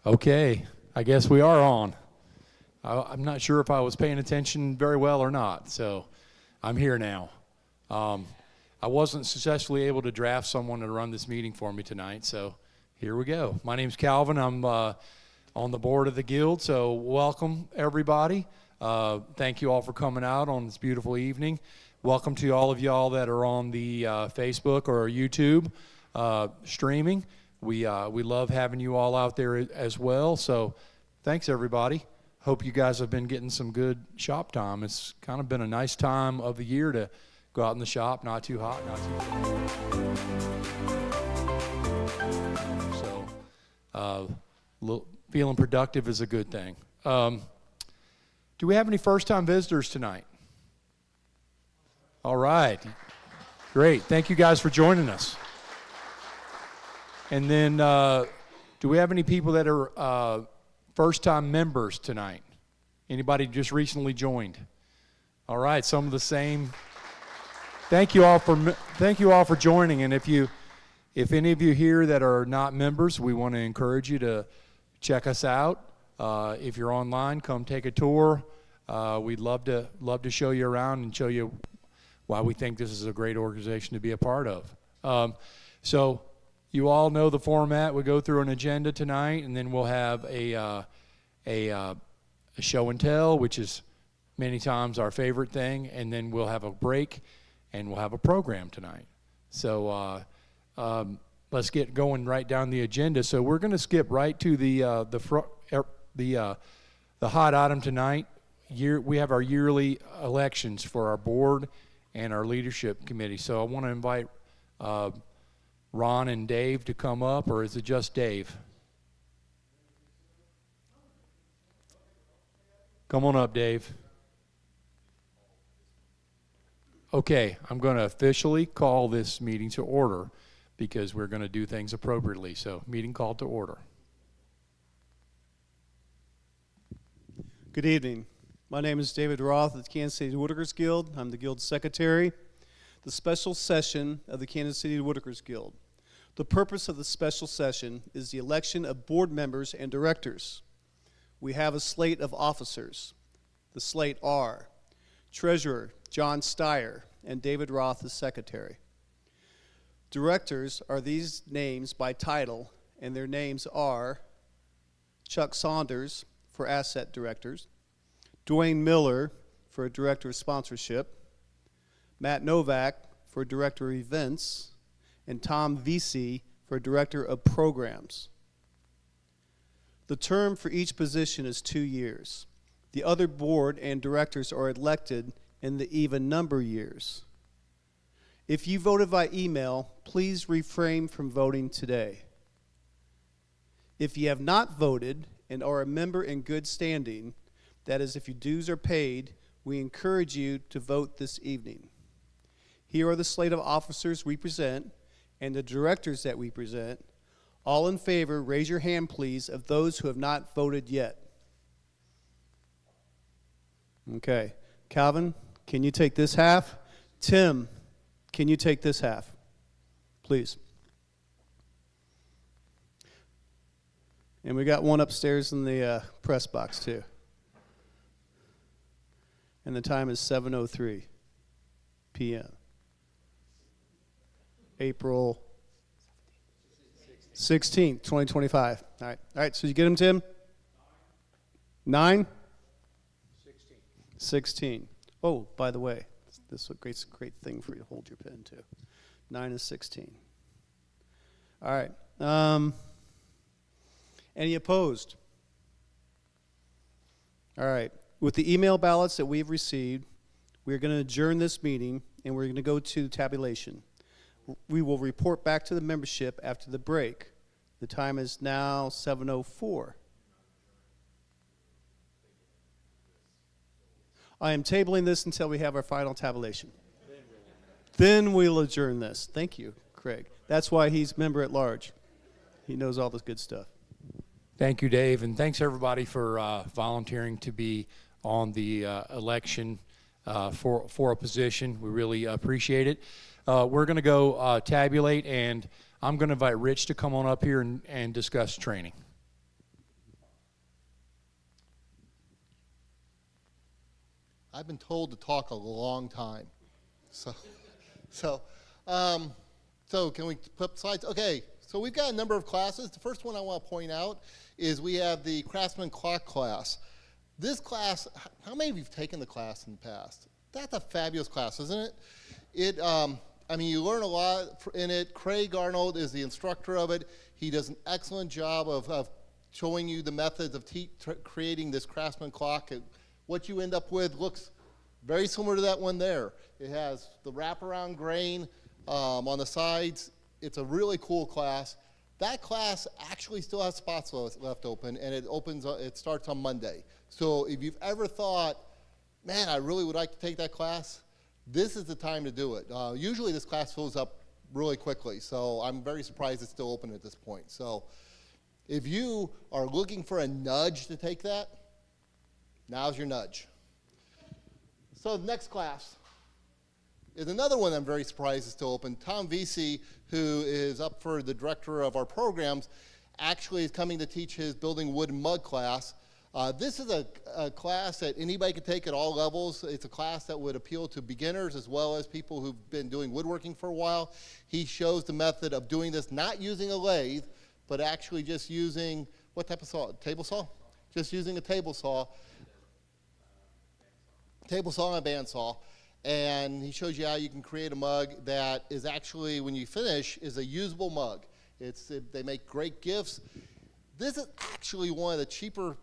Okay, I guess we are on. I'm not sure if I was paying attention very well or not, so I'm here now. I wasn't successfully able to draft someone to run this meeting for me tonight, so here we go. My name's Calvin. I'm on the board of the Guild, so welcome everybody. Thank you all for coming out on this beautiful evening. Welcome to all of y'all that are on the Facebook or YouTube streaming. We love having you all out there as well, so thanks everybody. Hope you guys have been getting some good shop time. It's kind of been a nice time of the year to go out in the shop, not too hot, not too cold. So feeling productive is a good thing. Do we have any first-time visitors tonight? All right, great. Thank you guys for joining us. And then, do we have any people that are first-time members tonight? Anybody just recently joined? All right, some of the same. Thank you all for joining. And if any of you here that are not members, we want to encourage you to check us out. If you're online, come take a tour. We'd love to show you around and show you why we think this is a great organization to be a part of. So you all know the format. We go through an agenda tonight, and then we'll have a show and tell, which is many times our favorite thing, and then we'll have a break, and we'll have a program tonight. So let's get going right down the agenda. So we're going to skip right to the hot item tonight. We have our yearly elections for our board and our leadership committee. So I want to invite Ron and Dave to come up, or is it just Dave? Come on up, Dave. Okay, I'm going to officially call this meeting to order because we're going to do things appropriately. So, meeting called to order. Good evening. My name is David Roth of the Kansas City Woodworkers Guild. I'm the Guild Secretary. The special session of the Kansas City Woodworkers Guild. The purpose of the special session is the election of board members and directors. We have a slate of officers. The slate are Treasurer John Steyer and David Roth as Secretary. Directors are these names by title, and their names are Chuck Saunders for Asset Directors, Dwayne Miller for Director of Sponsorship, Matt Novak for Director of Events, and Tom Vesey for Director of Programs. The term for each position is 2 years. The other board and directors are elected in the even number years. If you voted by email, please refrain from voting today. If you have not voted and are a member in good standing, that is, if your dues are paid, we encourage you to vote this evening. Here are the slate of officers we present and the directors that we present. All in favor, raise your hand, please, of those who have not voted yet. Okay. Calvin, can you take this half? Tim, can you take this half? Please. And we got one upstairs in the press box, too. And the time is 7:03 p.m. April 16th, 2025. All right, so you get them, Tim? 9? 16. Oh, by the way, this is a great thing for you to hold your pen to. 9 is 16. All right. Any opposed? All right. With the email ballots that we've received, we're going to adjourn this meeting, and we're going to go to tabulation. We will report back to the membership after the break. The time is now 7:04. I am tabling this until we have our final tabulation. Then we'll adjourn this. Thank you, Craig. That's why he's member at large. He knows all this good stuff. Thank you, Dave, and thanks everybody for volunteering to be on the election for a position. We really appreciate it. We're going to go tabulate, and I'm going to invite Rich to come on up here and discuss training. I've been told to talk a long time. So can we put slides? Okay, so we've got a number of classes. The first one I want to point out is we have the Craftsman Clock class. This class, how many of you have taken the class in the past? That's a fabulous class, isn't it? I mean, you learn a lot in it. Craig Arnold is the instructor of it. He does an excellent job of showing you the methods of creating this Craftsman clock. What you end up with looks very similar to that one there. It has the wraparound grain on the sides. It's a really cool class. That class actually still has spots left open, and it starts on Monday. So if you've ever thought, man, I really would like to take that class, this is the time to do it. Usually this class fills up really quickly, so I'm very surprised it's still open at this point. So if you are looking for a nudge to take that, now's your nudge. So the next class is another one I'm very surprised is still open. Tom Vesey, who is up for the director of our programs, actually is coming to teach his building wood and mud class. This is a class that anybody can take at all levels. It's a class that would appeal to beginners as well as people who've been doing woodworking for a while. He shows the method of doing this, not using a lathe, but actually just using, what type of saw? Table saw? Just using a table saw. Table saw and a bandsaw. And he shows you how you can create a mug that is actually, when you finish, is a usable mug. They make great gifts. This is actually one of the cheaper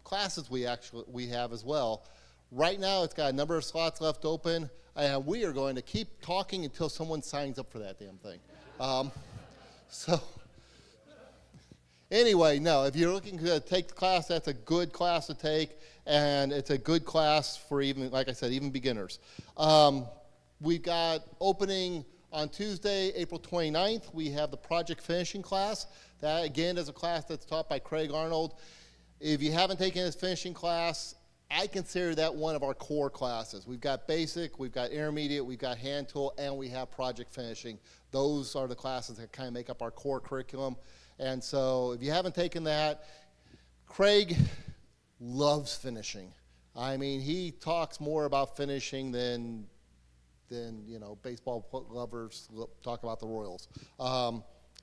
classes we have as well. Right now, it's got a number of slots left open, and we are going to keep talking until someone signs up for that damn thing. So anyway, no, if you're looking to take the class, that's a good class to take, and it's a good class for even, like I said, even beginners. We've got opening on Tuesday, April 29th. We have the project finishing class. That, again, is a class that's taught by Craig Arnold. If you haven't taken his finishing class, I consider that one of our core classes. We've got basic, we've got intermediate, we've got hand tool, and we have project finishing. Those are the classes that kind of make up our core curriculum. And so if you haven't taken that, Craig loves finishing. I mean, he talks more about finishing than you know, baseball lovers talk about the Royals.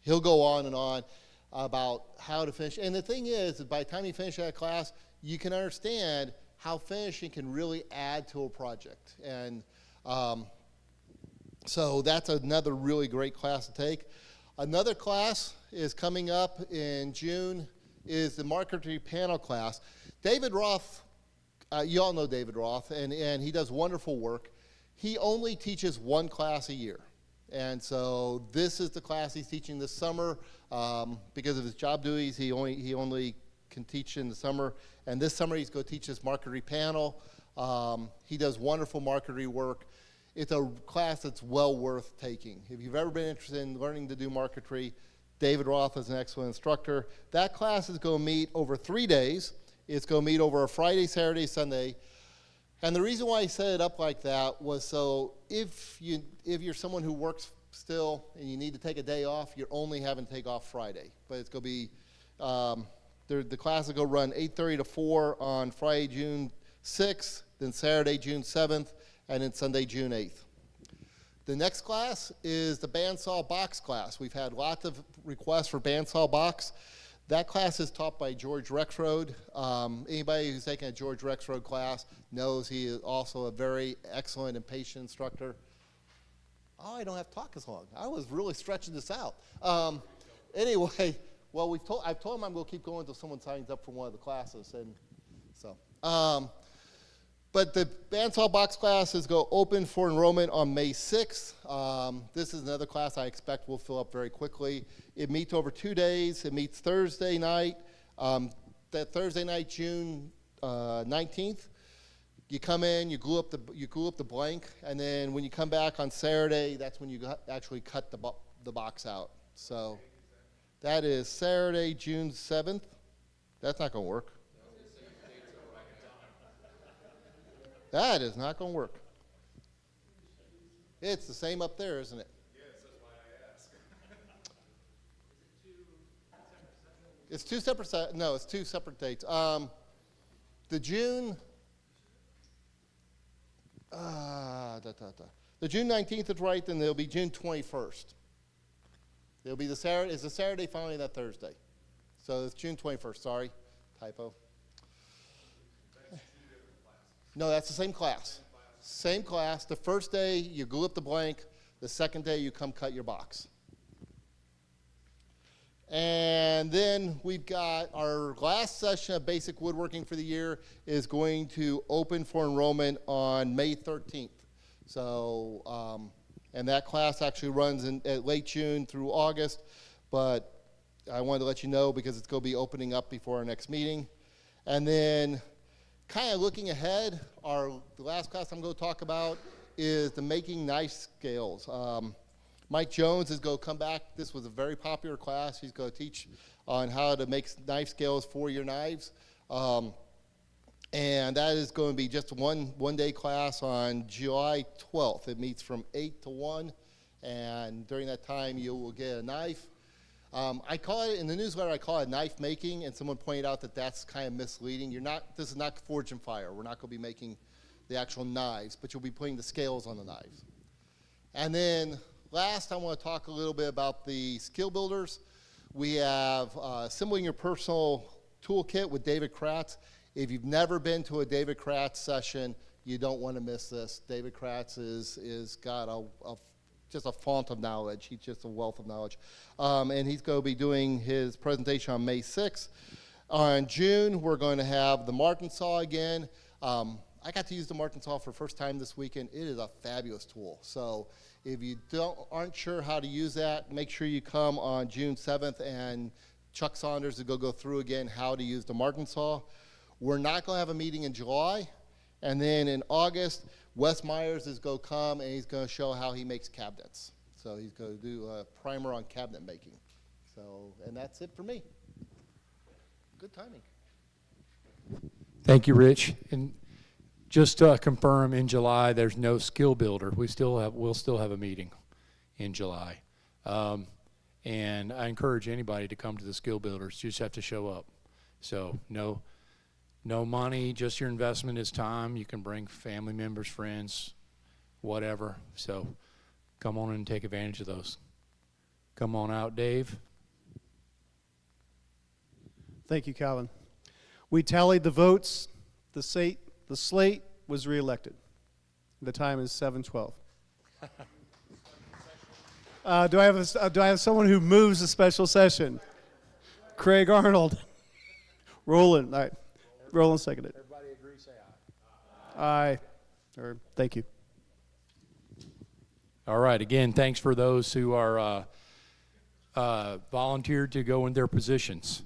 He'll go on and on about how to finish. And the thing is, by the time you finish that class, you can understand how finishing can really add to a project. And so that's another really great class to take. Another class is coming up in June is the marquetry panel class. David Roth, you all know David Roth, and he does wonderful work. He only teaches one class a year. And so this is the class he's teaching this summer. Because of his job duties, he only can teach in the summer. And this summer he's going to teach this marquetry panel. He does wonderful marquetry work. It's a class that's well worth taking. If you've ever been interested in learning to do marquetry, David Roth is an excellent instructor. That class is going to meet over 3 days. It's going to meet over a Friday, Saturday, Sunday. And the reason why I set it up like that was so if you're someone who works still and you need to take a day off, you're only having to take off Friday. But it's going to be, the class will go run 8:30 to 4 on Friday, June 6th, then Saturday, June 7th, and then Sunday, June 8th. The next class is the bandsaw box class. We've had lots of requests for bandsaw box. That class is taught by George Rexroad. Anybody who's taken a George Rexroad class knows he is also a very excellent and patient instructor. Oh, I don't have to talk as long. I was really stretching this out. Anyway, well, I've told him I'm going to keep going until someone signs up for one of the classes. And so, but the bandsaw box classes go open for enrollment on May 6th. This is another class I expect will fill up very quickly. It meets over 2 days. It meets Thursday night. That Thursday night, June 19th. You come in, you glue up the blank, and then when you come back on Saturday, that's when you actually cut the box out. So that is Saturday, June 7th. That's not going to work. That is not going to work. It's the same up there, isn't it? Yes, that's why I asked. It's two separate dates. The June The June 19th is right, then it'll be June 21st. It'll be the Saturday, it's a Saturday following that Thursday. So it's June 21st, sorry, typo. No, that's the same class. Same class. The first day, you glue up the blank. The second day, you come cut your box. And then we've got our last session of basic woodworking for the year is going to open for enrollment on May 13th. So, and that class actually runs in late June through August, but I wanted to let you know because it's going to be opening up before our next meeting. And then kind of looking ahead, the last class I'm going to talk about is the making knife scales. Mike Jones is going to come back. This was a very popular class. He's going to teach on how to make knife scales for your knives. And that is going to be just a one-day class on July 12th. It meets from 8 to 1, and during that time you will get a knife. I call it, in the newsletter, I call it knife making, and someone pointed out that that's kind of misleading. This is not forge and fire. We're not going to be making the actual knives, but you'll be putting the scales on the knives. And then last, I want to talk a little bit about the skill builders. We have Assembling Your Personal Toolkit with David Kratz. If you've never been to a David Kratz session, you don't want to miss this. David Kratz is got just a font of knowledge. He's just a wealth of knowledge. And he's going to be doing his presentation on May 6th. On June, we're going to have the Martin Saw again. I got to use the Martin Saw for the first time this weekend. It is a fabulous tool. So if you aren't sure how to use that, make sure you come on June 7th, and Chuck Saunders will go through again how to use the Martin Saw. We're not going to have a meeting in July. And then in August, Wes Myers is going to come, and he's going to show how he makes cabinets. So he's going to do a primer on cabinet making. So, and that's it for me. Good timing. Thank you, Rich. And just to confirm, in July, there's no skill builder. We'll still have a meeting in July. And I encourage anybody to come to the skill builders. You just have to show up. So no money, just your investment is time. You can bring family members, friends, whatever. So come on and take advantage of those. Come on out, Dave. Thank you, Calvin. We tallied the votes. The slate was reelected. The time is 7:12. Do I have someone who moves a special session? Craig Arnold. Roland. All right. Roland seconded. Everybody agree, say aye. Aye. Thank you. All right. Again, thanks for those who are volunteered to go in their positions.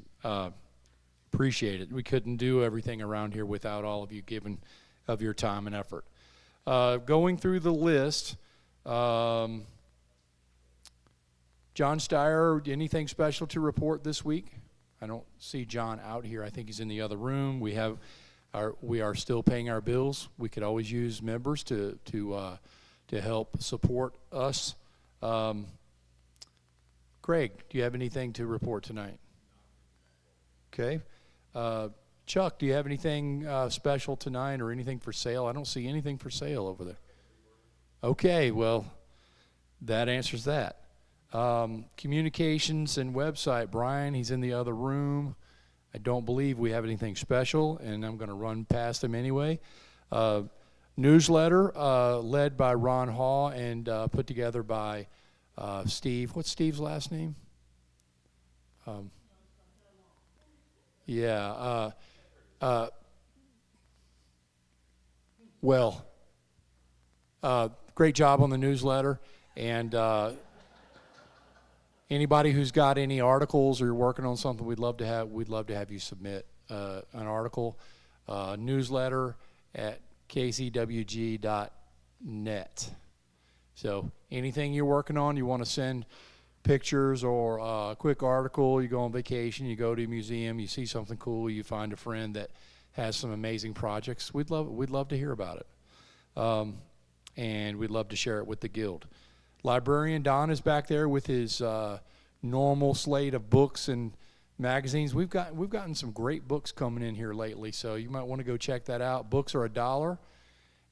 Appreciate it. We couldn't do everything around here without all of you giving of your time and effort. Going through the list, John Steyer, anything special to report this week? I don't see John out here. I think he's in the other room. We are still paying our bills. We could always use members to help support us. Craig, do you have anything to report tonight? Okay. Chuck, do you have anything special tonight or anything for sale? I don't see anything for sale over there. Okay, well, that answers that. Communications and website, Brian, he's in the other room. I don't believe we have anything special, and I'm going to run past him anyway. Newsletter led by Ron Hall and put together by Steve. What's Steve's last name? Great job on the newsletter, and anybody who's got any articles or you're working on something, we'd love to have you submit an article, newsletter at kcwg.net. So anything you're working on, you want to send pictures or a quick article, you go on vacation, you go to a museum, you see something cool, you find a friend that has some amazing projects, we'd love to hear about it. And we'd love to share it with the Guild. Librarian Don is back there with his normal slate of books and magazines. We've gotten some great books coming in here lately, so you might want to go check that out. Books are $1,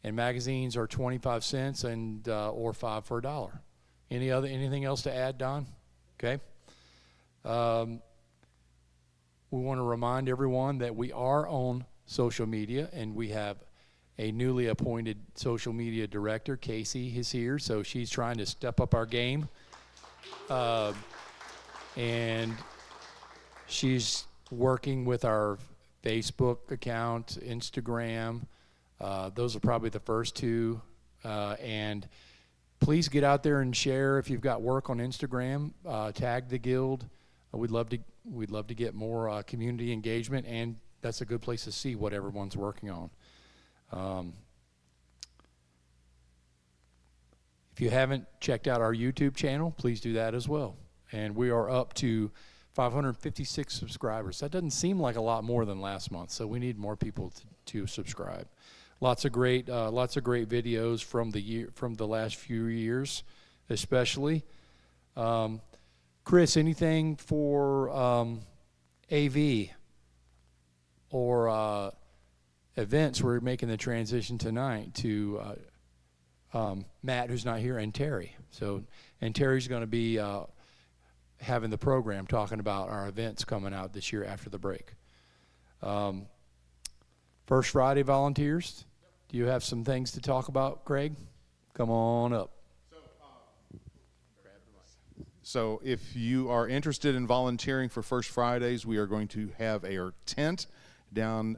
And magazines are 25 cents and or 5 for $1. Anything else to add, Don? Okay. We want to remind everyone that we are on social media, and we have a newly appointed social media director. KASEY is here, so she's trying to step up our game. And she's working with our Facebook account, Instagram. Those are probably the first two. And please get out there and share if you've got work on Instagram. Tag the guild. We'd love to get more community engagement, and that's a good place to see what everyone's working on. If you haven't checked out our YouTube channel, please do that as well. And we are up to 556 subscribers. That doesn't seem like a lot more than last month, so we need more people to subscribe. Lots of great videos from the last few years, especially. Chris, anything for AV or events? We're making the transition tonight to Matt, who's not here, and TERRI. And TERRI's going to be having the program talking about our events coming out this year after the break. First Friday volunteers. Do you have some things to talk about, Craig? Come on up. So if you are interested in volunteering for First Fridays, we are going to have a tent down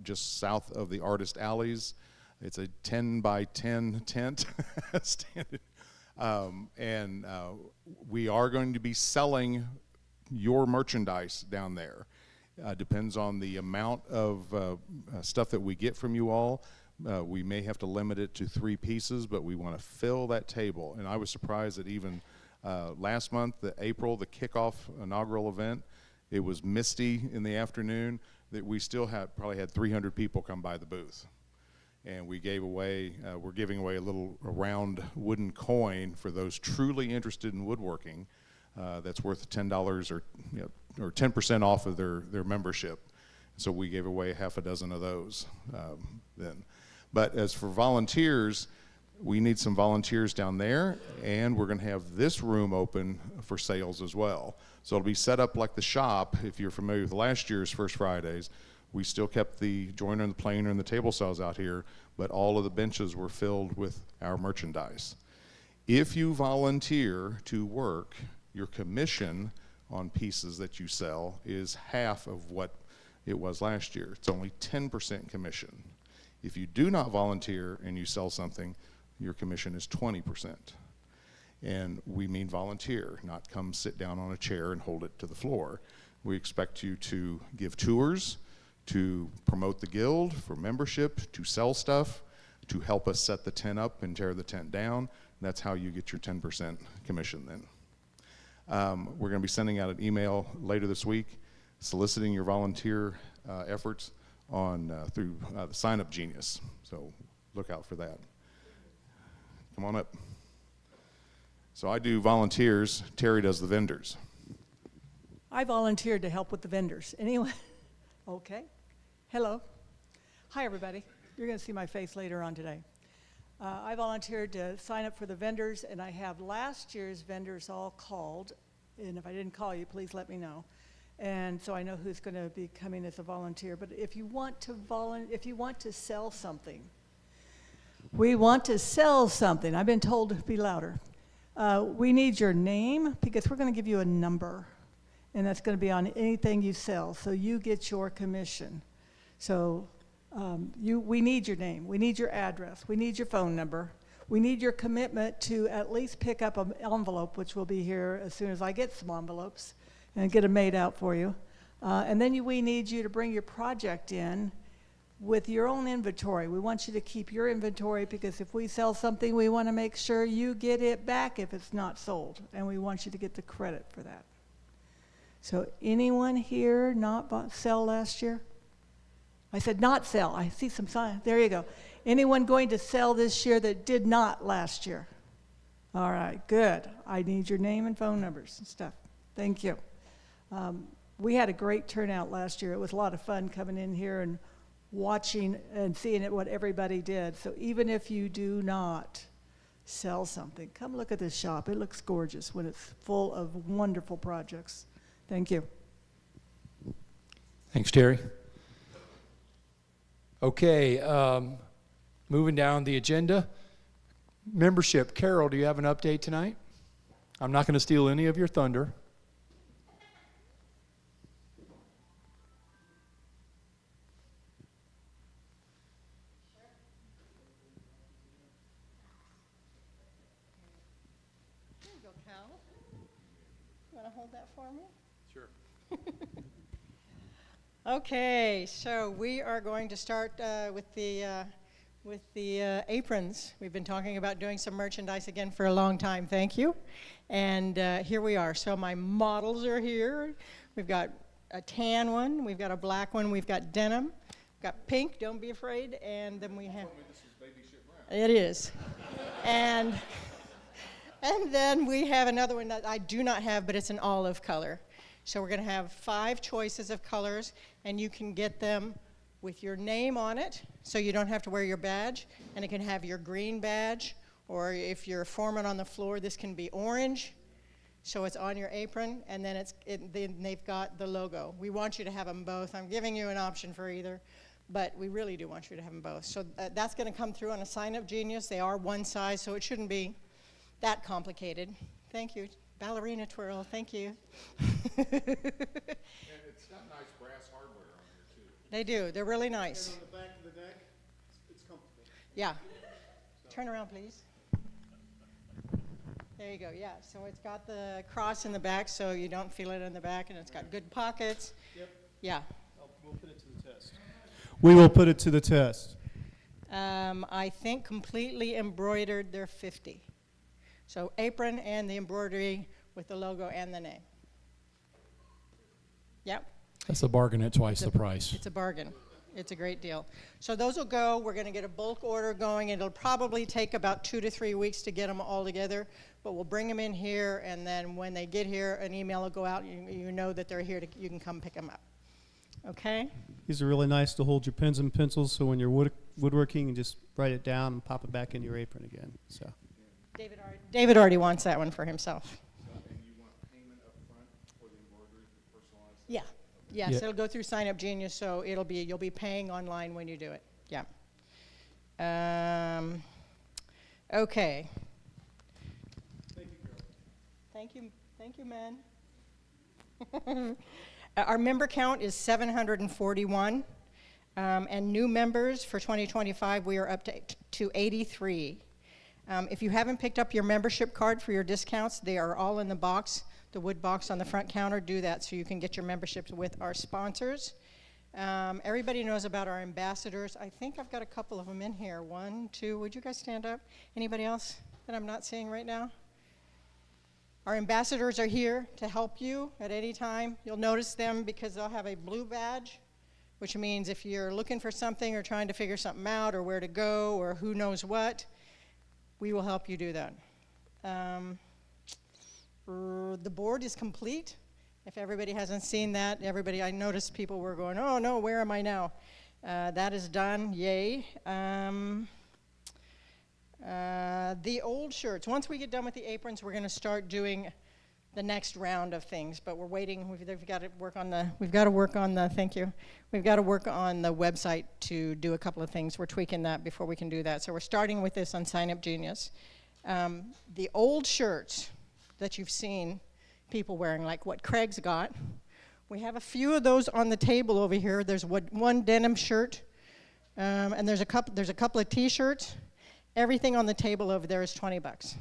just south of the Artist Alleys. It's a 10 by 10 tent. We are going to be selling your merchandise down there. Depends on the amount of stuff that we get from you all. We may have to limit it to 3 pieces, but we want to fill that table. And I was surprised that even last month, April, the kickoff inaugural event, it was misty in the afternoon, that we still probably had 300 people come by the booth. And we gave away, we're giving away a round wooden coin for those truly interested in woodworking. That's worth $10 or 10% off of their membership. So we gave away half a dozen of those then. But as for volunteers, we need some volunteers down there, and we're going to have this room open for sales as well. So it'll be set up like the shop. If you're familiar with last year's First Fridays, we still kept the joiner and the planer and the table saws out here, but all of the benches were filled with our merchandise. If you volunteer to work, your commission on pieces that you sell is half of what it was last year. It's only 10% commission. If you do not volunteer and you sell something, your commission is 20%. And we mean volunteer, not come sit down on a chair and hold it to the floor. We expect you to give tours, to promote the guild for membership, to sell stuff, to help us set the tent up and tear the tent down. That's how you get your 10% commission then. We're going to be sending out an email later this week soliciting your volunteer efforts through the Sign Up Genius. So look out for that. Come on up. So I do volunteers. TERRI does the vendors. I volunteered to help with the vendors. Anyone? Okay. Hello. Hi, everybody. You're going to see my face later on today. I volunteered to sign up for the vendors, and I have last year's vendors all called. And if I didn't call you, please let me know. And so I know who's going to be coming as a volunteer. But if you want to sell something, we want to sell something. I've been told to be louder. We need your name because we're going to give you a number, and that's going to be on anything you sell, so you get your commission. So we need your name, we need your address, we need your phone number, we need your commitment to at least pick up an envelope, which will be here as soon as I get some envelopes and get them made out for you. And then we need you to bring your project in with your own inventory. We want you to keep your inventory because if we sell something, we want to make sure you get it back if it's not sold, and we want you to get the credit for that. So anyone here not sell last year? I said not sell. I see some sign. There you go. Anyone going to sell this year that did not last year? All right, good. I need your name and phone numbers and stuff. Thank you. We had a great turnout last year. It was a lot of fun coming in here and watching and seeing what everybody did. So even if you do not sell something, come look at this shop. It looks gorgeous when it's full of wonderful projects. Thank you. Thanks, Terry. Okay, moving down the agenda. Membership. Carol, do you have an update tonight? I'm not going to steal any of your thunder. Here you go, Cal. You want to hold that for me? Sure. Okay, so we are going to start with the aprons. We've been talking about doing some merchandise again for a long time. Thank you. And here we are. So my models are here. We've got a tan one. We've got a black one. We've got denim. We've got pink. Don't be afraid. And then we have. It is. And then we have another one that I do not have, but it's an olive color. So we're going to have 5 choices of colors, and you can get them with your name on it, so you don't have to wear your badge, and it can have your green badge, or if you're a foreman on the floor, this can be orange, so it's on your apron, and then then they've got the logo. We want you to have them both. I'm giving you an option for either, but we really do want you to have them both. So that's going to come through on a sign-up Genius. They are one size, so it shouldn't be that complicated. Thank you. Ballerina twirl, thank you. And it's got nice brass hardware on here too. They do, they're really nice. And on the back of the neck, it's comfortable. Yeah. Turn around, please. There you go, yeah. So it's got the cross in the back so you don't feel it in the back, and it's got good pockets. Yep. Yeah. We'll put it to the test. We will put it to the test. I think completely embroidered, they're 50. So apron and the embroidery with the logo and the name. Yep. That's a bargain at twice the price. It's a bargain. It's a great deal. So those will go. We're going to get a bulk order going. It'll probably take about 2 to 3 weeks to get them all together, but we'll bring them in here, and then when they get here, an email will go out. You know that they're here. You can come pick them up. Okay? These are really nice to hold your pens and pencils, so when you're woodworking, you just write it down and pop it back in your apron again. So. David already wants that one for himself. And you want payment up front for the embroidery, the personalized? Yeah. Yes, Yeah. it'll go through Sign Up Genius, so you'll be paying online when you do it. Yeah. Okay. Thank you, man. Our member count is 741, and new members for 2025, we are up to 83. If you haven't picked up your membership card for your discounts, they are all in the box, the wood box on the front counter. Do that so you can get your memberships with our sponsors. Everybody knows about our ambassadors. I think I've got a couple of them in here. 1, 2, would you guys stand up? Anybody else that I'm not seeing right now? Our ambassadors are here to help you at any time. You'll notice them because they'll have a blue badge, which means if you're looking for something or trying to figure something out or where to go or who knows what, we will help you do that. The board is complete. If everybody hasn't seen that, I noticed people were going, oh no, where am I now? That is done, yay. The old shirts, once we get done with the aprons, we're gonna start doing the next round of things, but we're waiting. We've got to work on the, thank you. We've got to work on the website to do a couple of things. We're tweaking that before we can do that. So we're starting with this on Sign Up Genius. The old shirts that you've seen people wearing, like what Craig's got, we have a few of those on the table over here. There's one denim shirt, and there's a couple of t-shirts. Everything on the table over there is $20.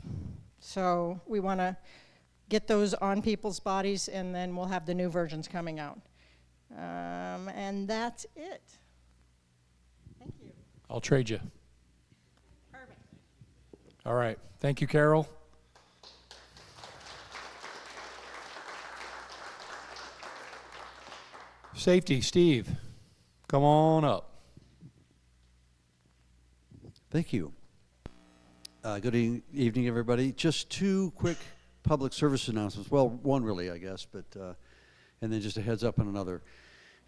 So we want to get those on people's bodies, and then we'll have the new versions coming out. And that's it. Thank you. I'll trade you. Perfect. All right. Thank you, Carol. Safety, Steve, come on up. Thank you. Good evening, everybody. Just 2 quick public service announcements. Well, one really, I guess, but and then just a heads up on another.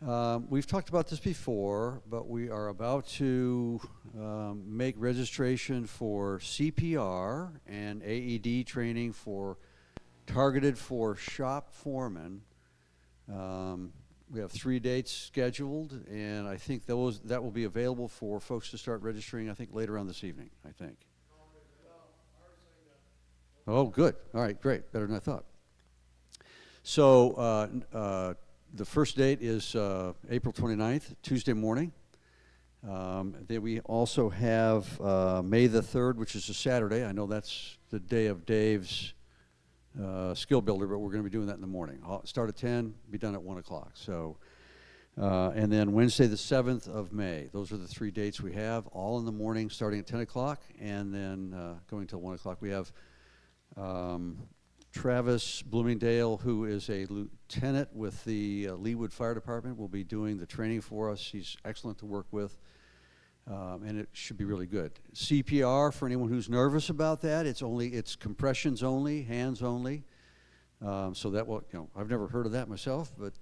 We've talked about this before, but we are about to make registration for CPR and AED training targeted for shop foremen. We have 3 dates scheduled, and I think that will be available for folks to start registering, I think, later on this evening, I think. Oh, good. All right, great. Better than I thought. So the first date is April 29th, Tuesday morning. Then we also have May the 3rd, which is a Saturday. I know that's the day of Dave's skill builder, but we're going to be doing that in the morning. I'll start at 10, be done at 1 o'clock. So, and then Wednesday the 7th of May. Those are the 3 dates we have, all in the morning starting at 10 o'clock and then going till 1 o'clock. We have Travis Bloomingdale, who is a lieutenant with the Leawood Fire Department, will be doing the training for us. He's excellent to work with, and it should be really good. CPR, for anyone who's nervous about that, it's compressions only, hands only. So that will, I've never heard of that myself, but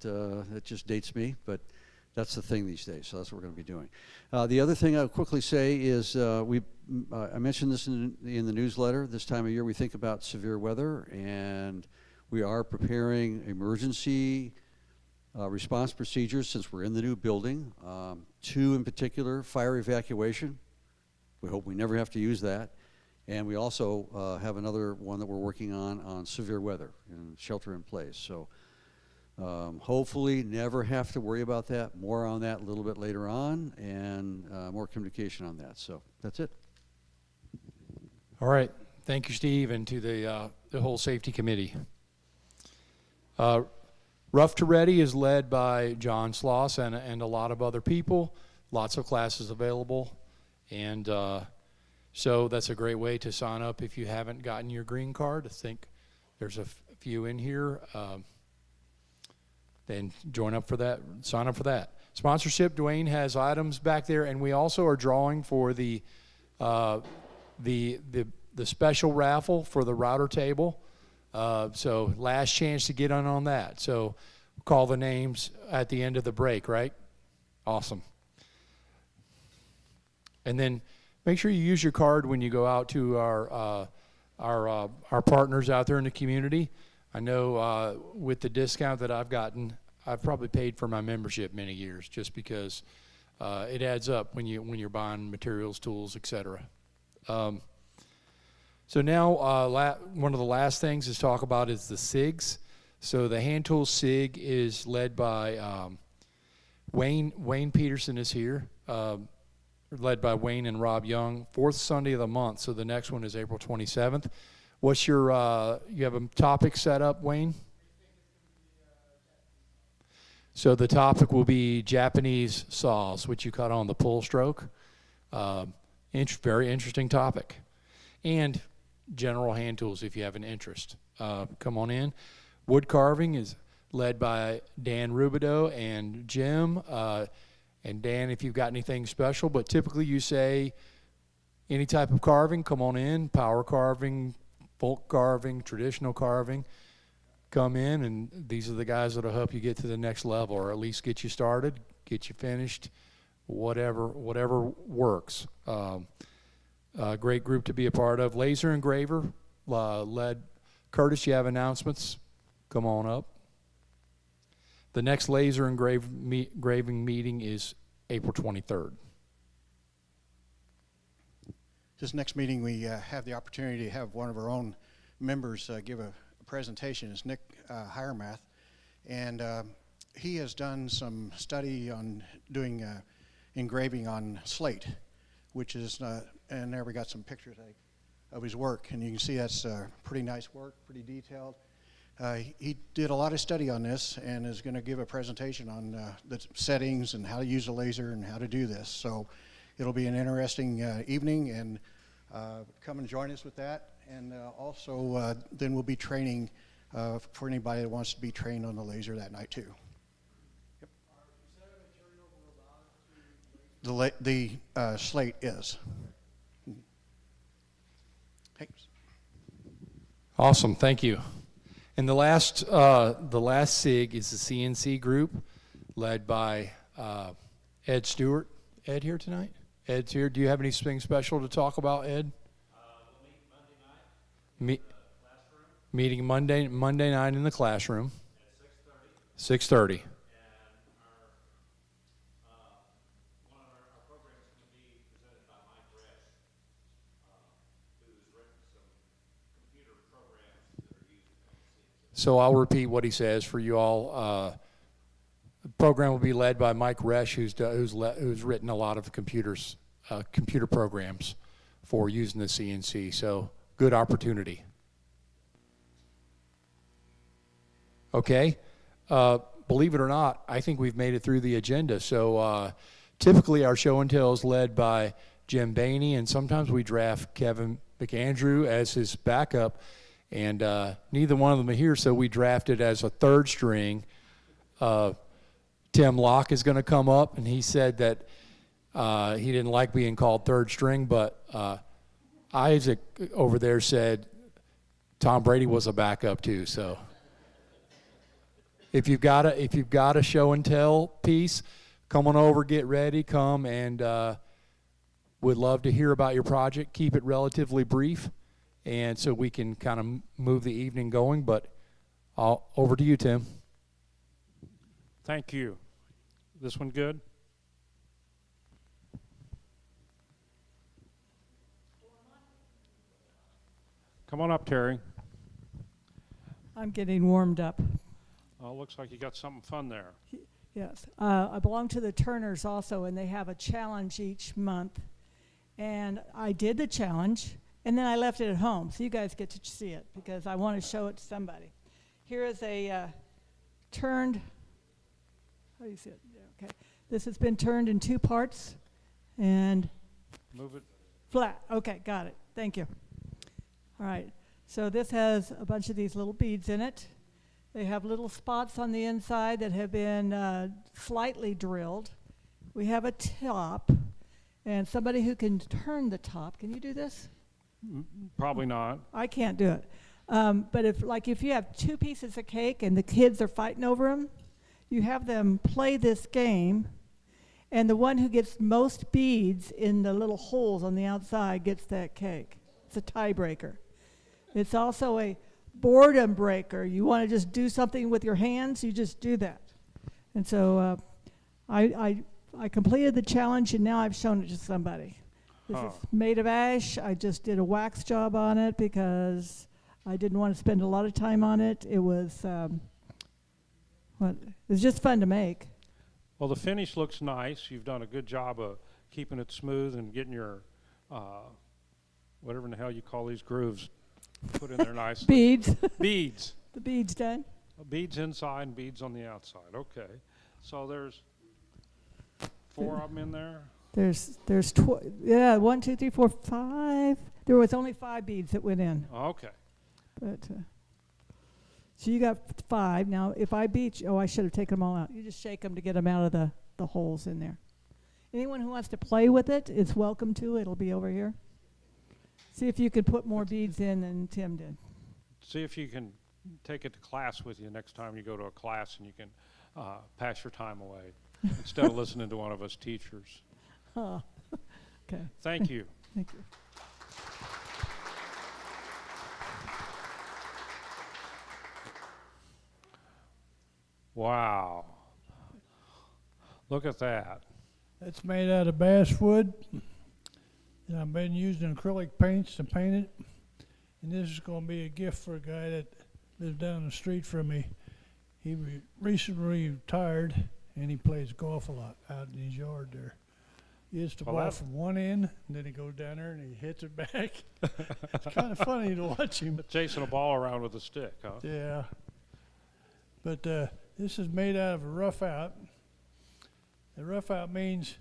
it just dates me. But that's the thing these days, so that's what we're going to be doing. The other thing I'll quickly say is I mentioned this in the newsletter. This time of year we think about severe weather, and we are preparing emergency response procedures since we're in the new building. 2 in particular, fire evacuation. We hope we never have to use that. And we also have another one that we're working on severe weather and shelter in place. So hopefully never have to worry about that. More on that a little bit later on, and more communication on that. So that's it. All right. Thank you, Steve, and to the whole safety committee. Rough to Ready is led by John SLOSS and a lot of other people. Lots of classes available. And so that's a great way to sign up if you haven't gotten your green card. I think there's a few in here. Then join up for that, sign up for that. Sponsorship, Dwayne has items back there, and we also are drawing for the special raffle for the router table. So last chance to get on that. So call the names at the end of the break, right? Awesome. And then make sure you use your card when you go out to our partners out there in the community. I know with the discount that I've gotten, I've probably paid for my membership many years just because it adds up when you're buying materials, tools, etc. So now one of the last things to talk about is the SIGs. So the hand tool SIG is led by Wayne Peterson is here, led by Wayne and Rob Young. 4th Sunday of the month, so the next one is April 27th. What's your, you have a topic set up, Wayne? So the topic will be Japanese saws, which you cut on the pull stroke. Very interesting topic. And general hand tools if you have an interest. Come on in. Wood carving is led by Dan Rubidoux and Jim. And Dan, if you've got anything special, but typically you say any type of carving, come on in. Power carving, folk carving, traditional carving, come in, and these are the guys that will help you get to the next level, or at least get you started, get you finished, whatever works. Great group to be a part of. Laser engraver led Curtis. You have announcements? Come on up. The next laser engraving meeting is April 23rd. This next meeting, we have the opportunity to have one of our own members give a presentation. It's Nick Hiremath, and he has done some study on doing engraving on slate, which is, and there we got some pictures of his work, and you can see that's pretty nice work, pretty detailed. He did a lot of study on this and is going to give a presentation on the settings and how to use a laser and how to do this. So it'll be an interesting evening, and come and join us with that. And also then we'll be training for anybody that wants to be trained on the laser that night too. Yep. The slate is. Thanks. Awesome, thank you. And the last SIG is the CNC group, led by Ed Stewart. Ed here tonight? Ed's here. Do you have anything special to talk about, Ed? We'll meet Monday night in the classroom. Meeting Monday night in the classroom. At 6:30. 6:30. And one of our programs is going to be presented by Mike Resch, who's written some computer programs that are used on the CNC. So I'll repeat what he says for you all. The program will be led by Mike Resch, who's written a lot of the computer programs for using the CNC. So good opportunity. Okay. Believe it or not, I think we've made it through the agenda. So typically our show and tell is led by Jim Bainey, and sometimes we draft Kevin McAndrew as his backup, and neither one of them are here, so we drafted as a third string. Tim Locke is going to come up, and he said that he didn't like being called third string, but Isaac over there said Tom Brady was a backup too. So if you've got a show and tell piece, come on over, get ready, come, and would love to hear about your project. Keep it relatively brief, and so we can kind of move the evening going. But over to you, Tim. Thank you. This one good? Come on up, Terry. I'm getting warmed up. Oh, looks like you got something fun there. Yes. I belong to the Turners also, and they have a challenge each month. And I did the challenge, and then I left it at home, so you guys get to see it because I want to show it to somebody. Here is a turned, how do you see it? Yeah, okay. This has been turned in 2 parts and Move it. flat. Okay, got it. Thank you. All right. So this has a bunch of these little beads in it. They have little spots on the inside that have been slightly drilled. We have a top, and somebody who can turn the top. Can you do this? Probably not. I can't do it. But if you have 2 pieces of cake and the kids are fighting over them, you have them play this game, and the one who gets most beads in the little holes on the outside gets that cake. It's a tiebreaker. It's also a boredom breaker. You want to just do something with your hands, you just do that. And so I completed the challenge, and now I've shown it to somebody. This is made of ash. I just did a wax job on it because I didn't want to spend a lot of time on it. It was it was just fun to make. Well, the finish looks nice. You've done a good job of keeping it smooth and getting your, whatever in the hell you call these grooves, put in there nicely. Beads. Beads. The beads done. Beads inside and beads on the outside. Okay. So there's 4 of them in there? There's 1, 2, 3, 4, 5. There was only 5 beads that went in. Okay. But so you got 5. Now, if I beat you, I should have taken them all out. You just shake them to get them out of the holes in there. Anyone who wants to play with it is welcome to. It'll be over here. See if you can put more beads in than Tim did. See if you can take it to class with you next time you go to a class, and you can pass your time away instead of listening to one of us teachers. Oh, okay. Thank you. Thank you. Wow. Look at that. It's made out of basswood, and I've been using acrylic paints to paint it. And this is going to be a gift for a guy that lives down the street from me. He recently retired, and he plays golf a lot out in his yard there. He hits the ball from one end, and then he goes down there and he hits it back. It's kind of funny to watch him. Chasing a ball around with a stick, huh? Yeah. But this is made out of a rough out. The rough out means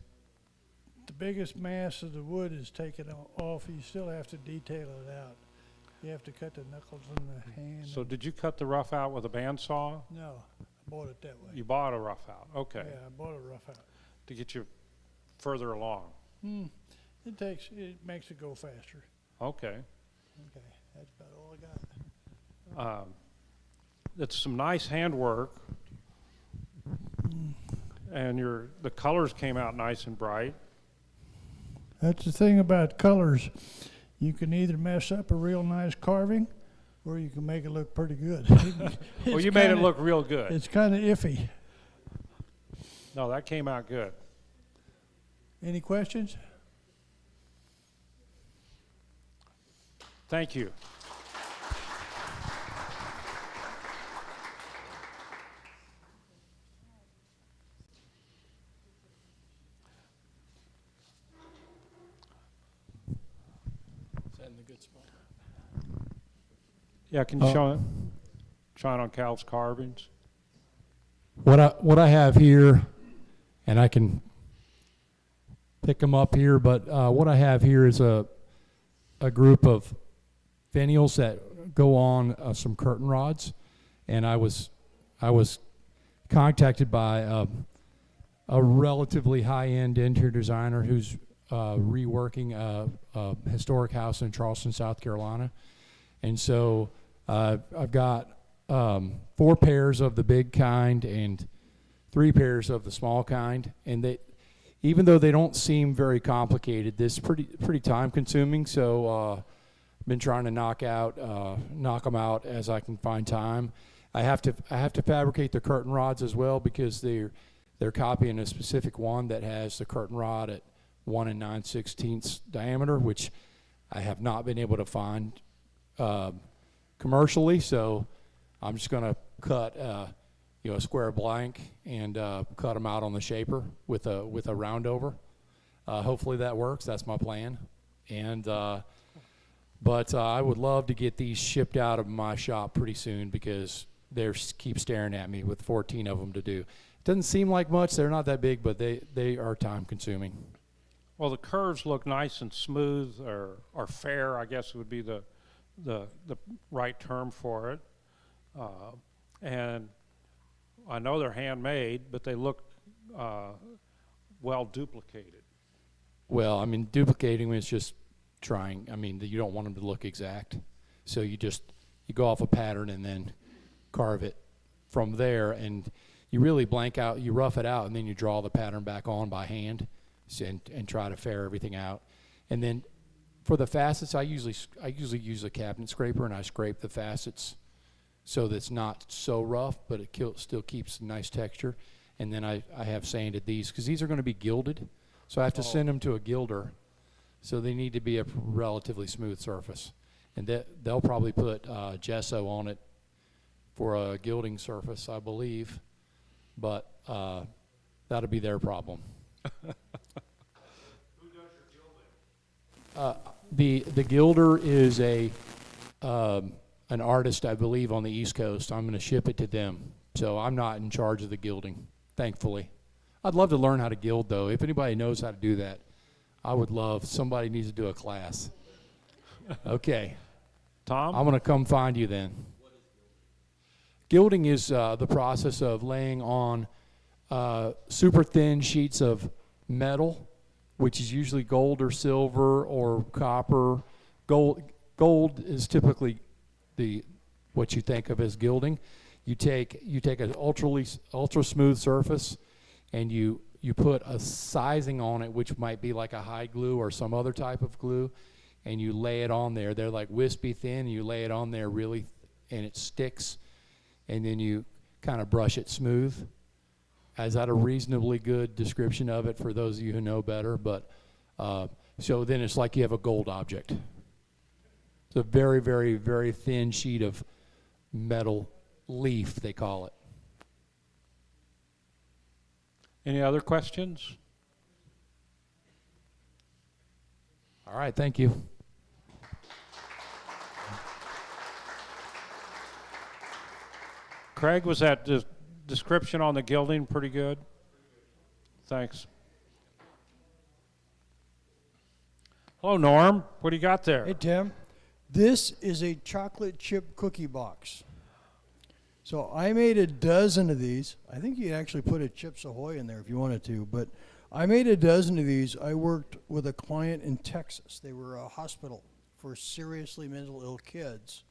the biggest mass of the wood is taken off. You still have to detail it out. You have to cut the knuckles in the hand. So did you cut the rough out with a bandsaw? No, I bought it that way. You bought a rough out, okay. Yeah, I bought a rough out. To get you further along. It makes it go faster. Okay. Okay, that's about all I got. It's some nice handwork. and the colors came out nice and bright. That's the thing about colors. You can either mess up a real nice carving, or you can make it look pretty good. Well, you made it look real good. It's kind of iffy. No, that came out good. Any questions? Thank you. Yeah, can you shine on Cal's carvings? What I have here, and I can pick them up here, but what I have here is a group of finials that go on some curtain rods, and I was contacted by a relatively high-end interior designer who's reworking a historic house in Charleston, South Carolina, and so I've got 4 pairs of the big kind and 3 pairs of the small kind, and even though they don't seem very complicated, this is pretty time consuming. So I've been trying to knock them out as I can find time. I have to fabricate the curtain rods as well, because they're copying a specific one that has the curtain rod at 1 9/16 diameter, which I have not been able to find commercially. So I'm just going to cut a square blank and cut them out on the shaper with a round over. Hopefully that works. That's my plan. And but I would love to get these shipped out of my shop pretty soon, because they keep staring at me with 14 of them to do. It doesn't seem like much. They're not that big, but they are time consuming. Well, the curves look nice and smooth, or fair, I guess would be the right term for it. And I know they're handmade, but they look well duplicated. Well, I mean, duplicating is just trying. I mean, you don't want them to look exact. So you go off a pattern and then carve it from there, and you really blank out, you rough it out, and then you draw the pattern back on by hand and try to fair everything out. And then for the facets, I usually use a cabinet scraper, and I scrape the facets so that it's not so rough, but it still keeps a nice texture. And then I have sanded these, because these are going to be gilded, so I have to send them to a gilder, so they need to be a relatively smooth surface. And they'll probably put gesso on it for a gilding surface, I believe, but that'll be their problem. Who does your gilding? The gilder is an artist, I believe, on the East Coast. I'm going to ship it to them, so I'm not in charge of the gilding, thankfully. I'd love to learn how to gild, though. If anybody knows how to do that, I would love. Somebody needs to do a class. Okay. Tom? I'm going to come find you then. Gilding is the process of laying on super thin sheets of metal, which is usually gold or silver or copper. Gold is typically what you think of as gilding. You take an ultra smooth surface, and you put a sizing on it, which might be like a hide glue or some other type of glue, and you lay it on there. They're like wispy thin, and you lay it on there really, and it sticks, and then you kind of brush it smooth. Is that a reasonably good description of it for those of you who know better? But so then it's like you have a gold object. It's a very, very, very thin sheet of metal leaf, they call it. Any other questions? All right, thank you. Craig, was that description on the gilding pretty good? Thanks. Hello, Norm. What do you got there? Hey, Tim. This is a chocolate chip cookie box. So I made a dozen of these. I think you could actually put a Chips Ahoy in there if you wanted to, but I made a dozen of these. I worked with a client in Texas. They were a hospital for seriously mentally ill kids.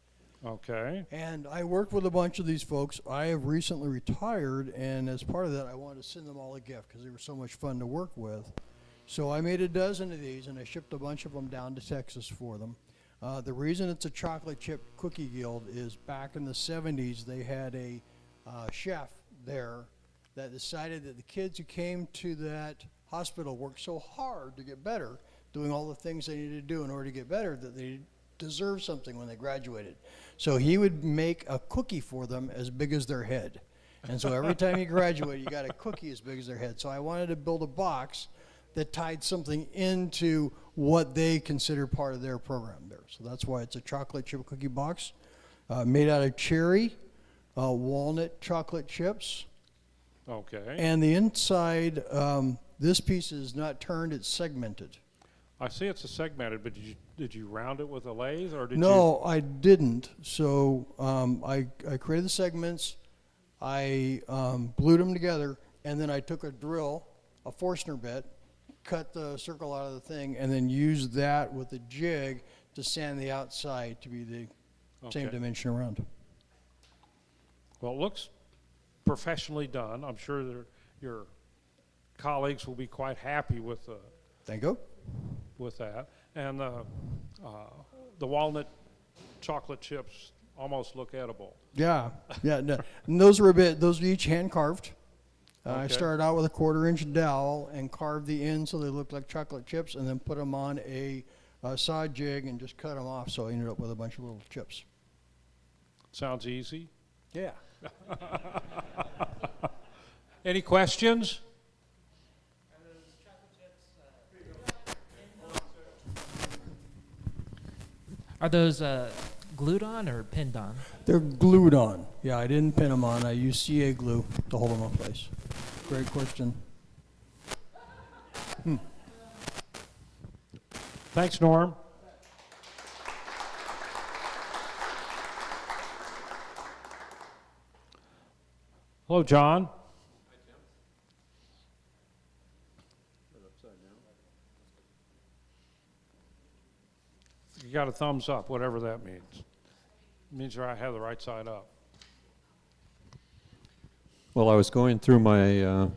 Okay. And I worked with a bunch of these folks. I have recently retired, and as part of that, I wanted to send them all a gift because they were so much fun to work with. So I made a dozen of these, and I shipped a bunch of them down to Texas for them. The reason it's a chocolate chip cookie guild is back in the 70s, they had a chef there that decided that the kids who came to that hospital worked so hard to get better, doing all the things they needed to do in order to get better, that they deserved something when they graduated. So he would make a cookie for them as big as their head. And so every time you graduate, you got a cookie as big as their head. So I wanted to build a box that tied something into what they consider part of their program there. So that's why it's a chocolate chip cookie box made out of cherry, walnut chocolate chips. Okay. And the inside, this piece is not turned, it's segmented. I see it's a segmented, but did you round it with a lathe, or did you? No, I didn't. So I created the segments, I glued them together, and then I took a drill, a Forstner bit, cut the circle out of the thing, and then used that with a jig to sand the outside to be the same dimension around. Well, it looks professionally done. I'm sure your colleagues will be quite happy with Thank you. with that. And the walnut chocolate chips almost look edible. Yeah, yeah. No. And those are each hand carved. I Okay. started out with a 1/4-inch dowel and carved the ends so they looked like chocolate chips, and then put them on a saw jig and just cut them off. So I ended up with a bunch of little chips. Sounds easy. Yeah. Any questions? Are those glued on or pinned on? They're glued on. Yeah, I didn't pin them on. I used CA glue to hold them in place. Great question. Thanks, Norm. Hello, John. You got a thumbs up, whatever that means. It means I have the right side up. Well, I was going through my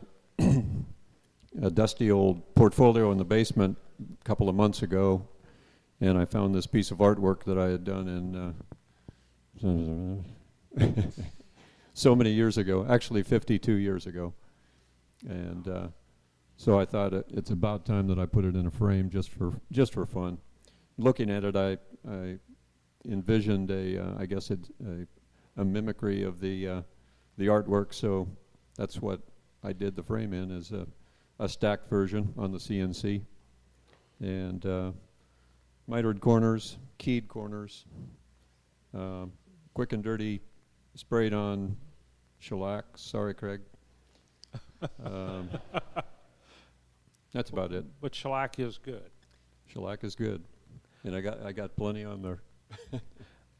dusty old portfolio in the basement a couple of months ago, and I found this piece of artwork that I had done in so many years ago, actually 52 years ago. And so I thought it's about time that I put it in a frame just for fun. Looking at it, I envisioned I guess a mimicry of the artwork, so that's what I did the frame in, is a stacked version on the CNC. And mitered corners, keyed corners, quick and dirty sprayed on shellac. Sorry, Craig. That's about it. But shellac is good. Shellac is good. And I got plenty on there.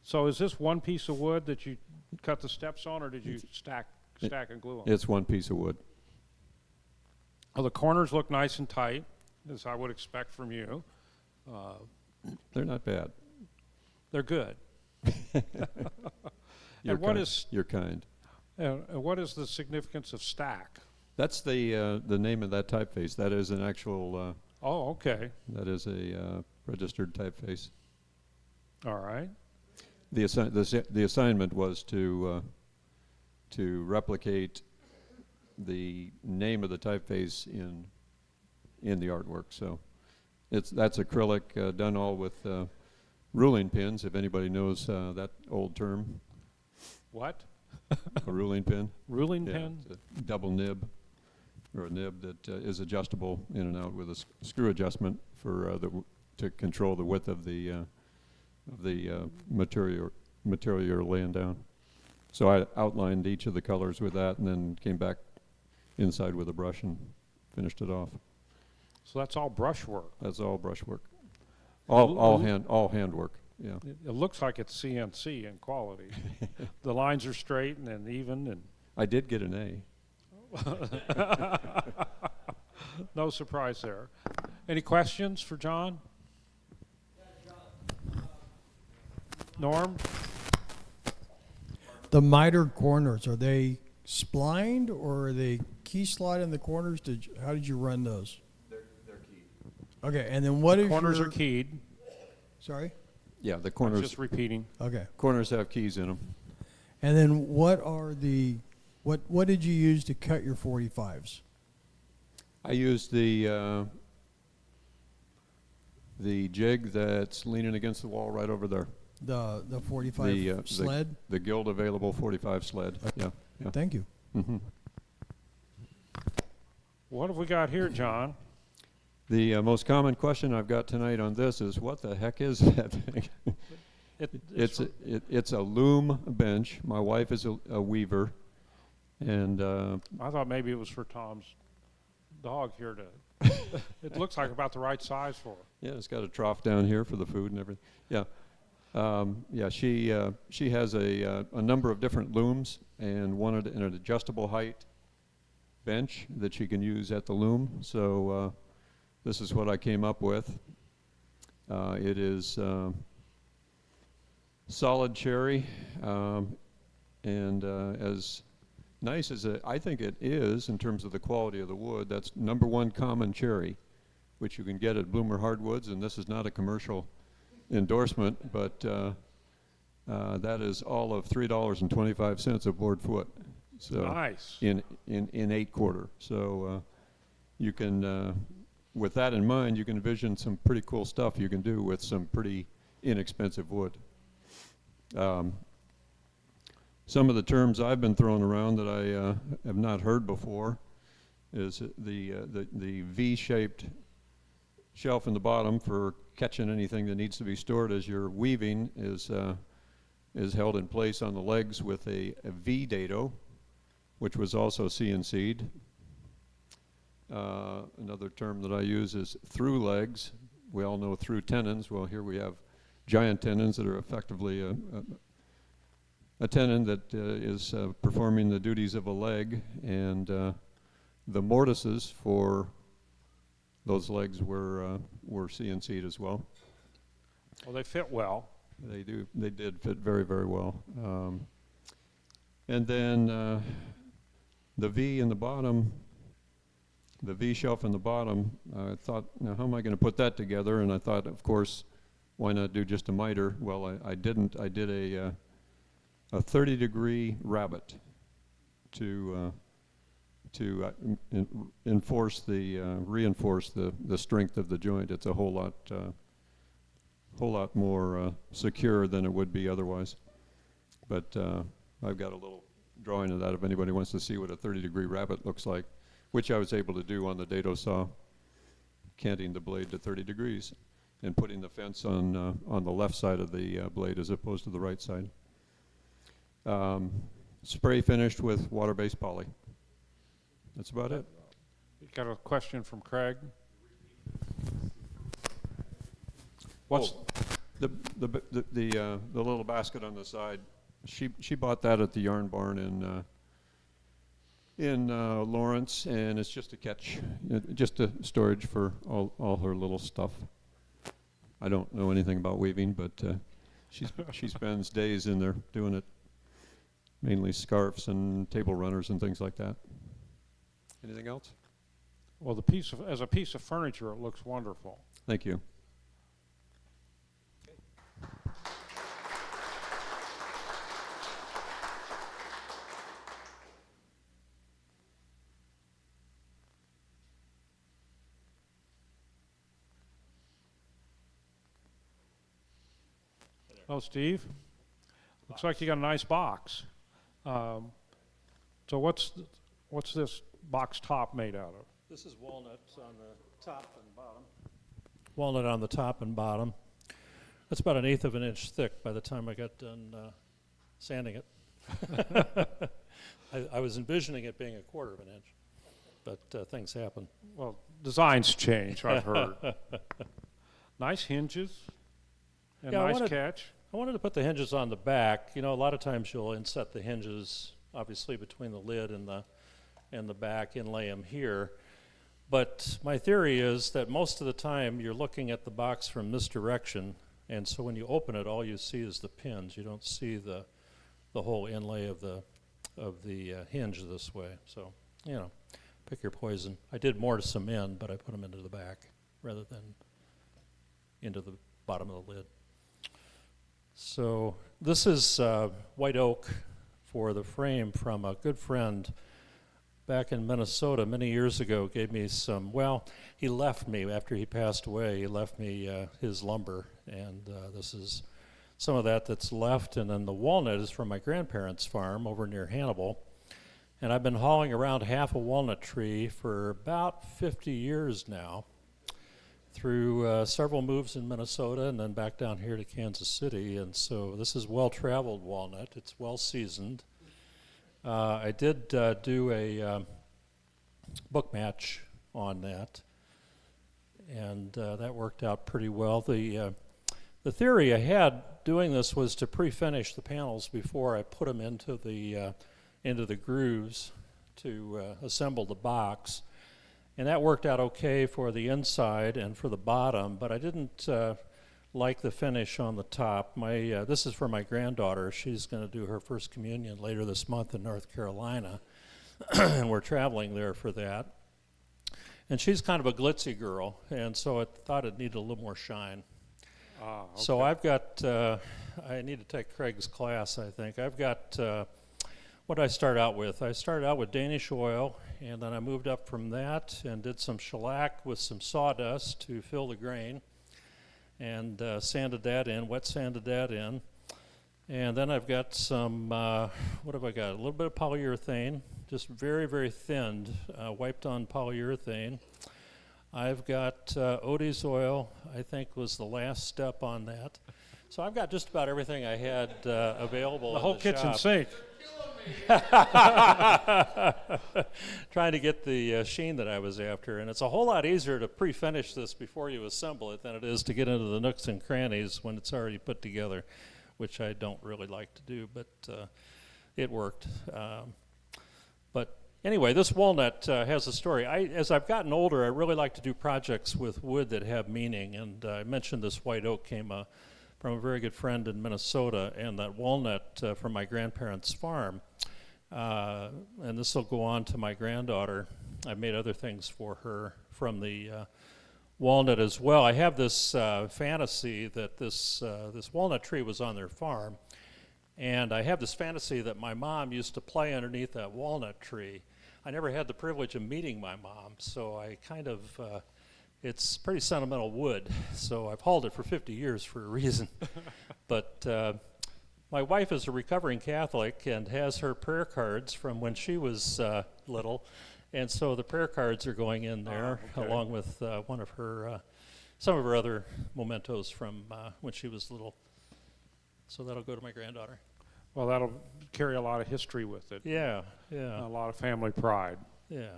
So is this one piece of wood that you cut the steps on, or did you stack and glue them? It's one piece of wood. Well, the corners look nice and tight, as I would expect from you. They're not bad. They're good. You're And what kind. is You're kind. what is the significance of stack? That's the name of that typeface. That is an actual. Oh, okay. That is a registered typeface. All right. The assignment was to replicate the name of the typeface in the artwork. So that's acrylic done all with ruling pins. If anybody knows that old term. What? A ruling pin. Ruling Yeah, pin? it's a double nib, or a nib that is adjustable in and out with a screw adjustment for to control the width of the material you're laying down. So I outlined each of the colors with that, and then came back inside with a brush and finished it off. So that's all brushwork. That's all brushwork. All handwork. Yeah. It looks like it's CNC in quality. The lines are straight and even, and I did get an A. no surprise there. Any questions for John? Norm? The miter corners, are they splined or are they key slot in the corners? How did you run those? They're keyed. Okay, and then what is Corners your... are keyed. Sorry? Yeah, the I'm corners. just repeating. Okay. Corners have keys in them. And then what are the... What did you use to cut your 45s? I used the jig that's leaning against the wall right over there. The 45 sled? The Guild Available 45 sled. Yeah. Thank you. Mm-hmm. What have we got here, John? The most common question I've got tonight on this is, what the heck is that thing? It's a loom bench. My wife is a weaver, and I thought maybe it was for Tom's dog here to. It looks like about the right size for her. yeah, it's got a trough down here for the food and everything. Yeah, she has a number of different looms and wanted an adjustable height bench that she can use at the loom. So this is what I came up with. It is solid cherry, and as nice as I think it is in terms of the quality of the wood, that's #1 common cherry, which you can get at Bloomer Hardwoods, and this is not a commercial endorsement, but that is all of $3.25 a board foot. So nice. In 8-quarter. So you can, with that in mind, you can envision some pretty cool stuff you can do with some pretty inexpensive wood. Some of the terms I've been throwing around that I have not heard before is the V-shaped shelf in the bottom for catching anything that needs to be stored as you're weaving is held in place on the legs with a V-dado, which was also CNC'd. Another term that I use is through legs. We all know through tenons. Well, here we have giant tenons that are effectively a tenon that is performing the duties of a leg, and the mortises for those legs were CNC'd as well. Well, they fit well. They do. They did fit very, very well. And then the V in the bottom, the V shelf in the bottom, I thought, now how am I going to put that together? And I thought, of course, why not do just a miter? Well, I didn't. I did a 30-degree rabbet to reinforce the strength of the joint. It's a whole lot more secure than it would be otherwise. But I've got a little drawing of that if anybody wants to see what a 30-degree rabbet looks like, which I was able to do on the dado saw, canting the blade to 30 degrees and putting the fence on the left side of the blade as opposed to the right side. Spray finished with water-based poly. That's about it. You got a question from Craig? What's the little basket on the side? She bought that at the Yarn Barn in Lawrence, and it's just a catch, just a storage for all her little stuff. I don't know anything about weaving, but she spends days in there doing it. Mainly scarves and table runners and things like that. Anything else? Well, as a piece of furniture, it looks wonderful. Thank you. Hello, Steve. Looks like you got a nice box. So what's this box top made out of? This is walnut on the top and bottom. Walnut on the top and bottom. That's about 1/8 of an inch thick by the time I got done sanding it. I was envisioning it being 1/4 of an inch, but things happen. Well, designs change, I've heard. Nice hinges and Yeah, nice catch. I wanted to put the hinges on the back. You know, a lot of times you'll inset the hinges, obviously, between the lid and the back, inlay them here. But my theory is that most of the time you're looking at the box from this direction, and so when you open it, all you see is the pins. You don't see the the whole inlay of the hinge this way. So, you know, pick your poison. I did more to some in, but I put them into the back rather than into the bottom of the lid. So this is white oak for the frame from a good friend back in Minnesota many years ago. Gave me some, well, he left me after he passed away. He left me his lumber, and this is some of that that's left. And then the walnut is from my grandparents' farm over near Hannibal. And I've been hauling around half a walnut tree for about 50 years now, through several moves in Minnesota and then back down here to Kansas City. And so this is well-traveled walnut. It's well-seasoned. I did do a book match on that, and that worked out pretty well. The theory I had doing this was to pre-finish the panels before I put them into the grooves to assemble the box. And that worked out okay for the inside and for the bottom, but I didn't like the finish on the top. This is for my granddaughter. She's going to do her first communion later this month in North Carolina, and we're traveling there for that. And she's kind of a glitzy girl, and so I thought it needed a little more shine. Okay. So I've got, I need to take Craig's class, I think. I've got, what did I start out with? I started out with Danish oil, and then I moved up from that and did some shellac with some sawdust to fill the grain, and sanded that in, wet sanded that in. And then I've got some, what have I got? A little bit of polyurethane, just very, very thinned, wiped on polyurethane. I've got Odie's oil, I think was the last step on that. So I've got just about everything I had available. The whole kitchen sink. Trying to get the sheen that I was after. And it's a whole lot easier to pre-finish this before you assemble it than it is to get into the nooks and crannies when it's already put together, which I don't really like to do, but it worked. But anyway, this walnut has a story. As I've gotten older, I really like to do projects with wood that have meaning, and I mentioned this white oak came from a very good friend in Minnesota, and that walnut from my grandparents' farm. And this will go on to my granddaughter. I've made other things for her from the walnut as well. I have this fantasy that this walnut tree was on their farm, and I have this fantasy that my mom used to play underneath that walnut tree. I never had the privilege of meeting my mom, so I kind of, it's pretty sentimental wood, so I've hauled it for 50 years for a reason. But my wife is a recovering Catholic and has her prayer cards from when she was little, and so the prayer cards are going in there, along with one of her, some of her other mementos from when she was little. So that'll go to my granddaughter. Well, that'll carry a lot of history with it. Yeah, yeah. And a lot of family pride. Yeah.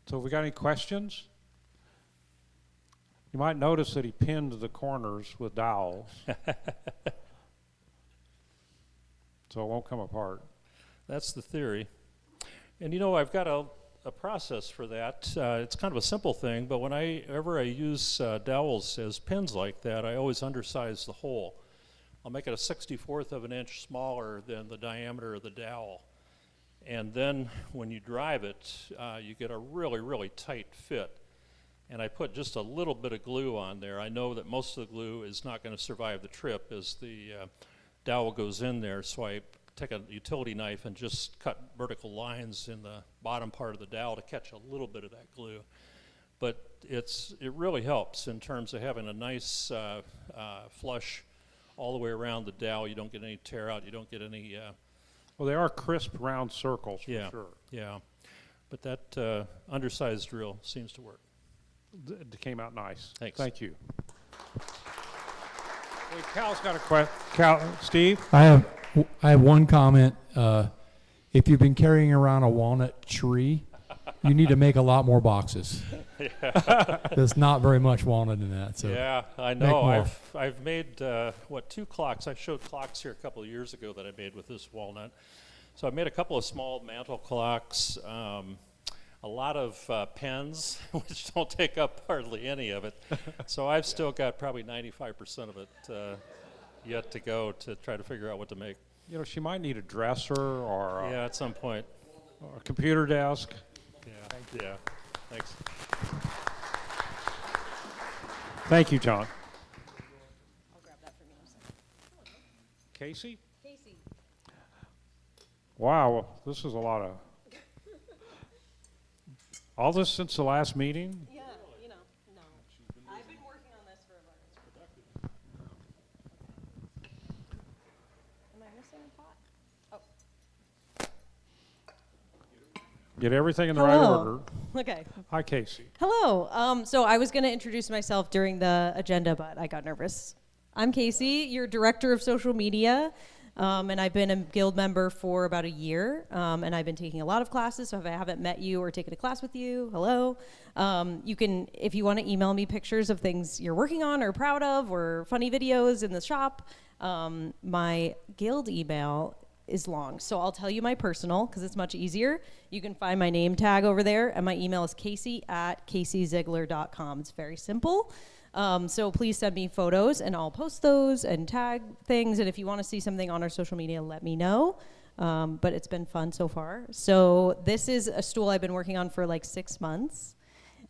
So have we got any questions? You might notice that he pinned the corners with dowels. So it won't come apart. That's the theory. And you know, I've got a process for that. It's kind of a simple thing, but whenever I use dowels as pins like that, I always undersize the hole. I'll make it a 64th of an inch smaller than the diameter of the dowel. And then when you drive it, you get a really, really tight fit. And I put just a little bit of glue on there. I know that most of the glue is not going to survive the trip as the dowel goes in there, so I take a utility knife and just cut vertical lines in the bottom part of the dowel to catch a little bit of that glue. But it really helps in terms of having a nice flush all the way around the dowel. You don't get any tear out, you don't get any... well, they are crisp round circles for sure. Yeah, but that undersized drill seems to work. It came out nice. Thanks. Thank you. Wait, Cal's got a question. Steve? I have one comment. If you've been carrying around a walnut tree, you need to make a lot more boxes. There's not very much walnut in that. So yeah, I know. I've made 2 clocks. I showed clocks here a couple of years ago that I made with this walnut. So I made a couple of small mantle clocks, a lot of pens, which don't take up hardly any of it. So I've still got probably 95% of it yet to go to try to figure out what to make. You know, she might need a dresser or Yeah, at some point. a computer desk. Yeah. Yeah. Thanks. Thank you, John. I'll grab that from you. Casey? Casey. Wow, this is a lot of. All this since the last meeting? Yeah, you know, no. I've been working on this forever. Am I missing a pot? Oh. Get everything in the right Hello. order. Okay. Hi, Casey. Hello. So I was going to introduce myself during the agenda, but I got nervous. I'm Casey, your director of social media, and I've been a guild member for about a year, and I've been taking a lot of classes. So if I haven't met you or taken a class with you, hello. You can, if you want to email me pictures of things you're working on or proud of or funny videos in the shop, my guild email is long. So I'll tell you my personal because it's much easier. You can find my name tag over there, and my email is casey@kaseyzigler.com. It's very simple. So please send me photos, and I'll post those and tag things. And if you want to see something on our social media, let me know. But it's been fun so far. So this is a stool I've been working on for like 6 months.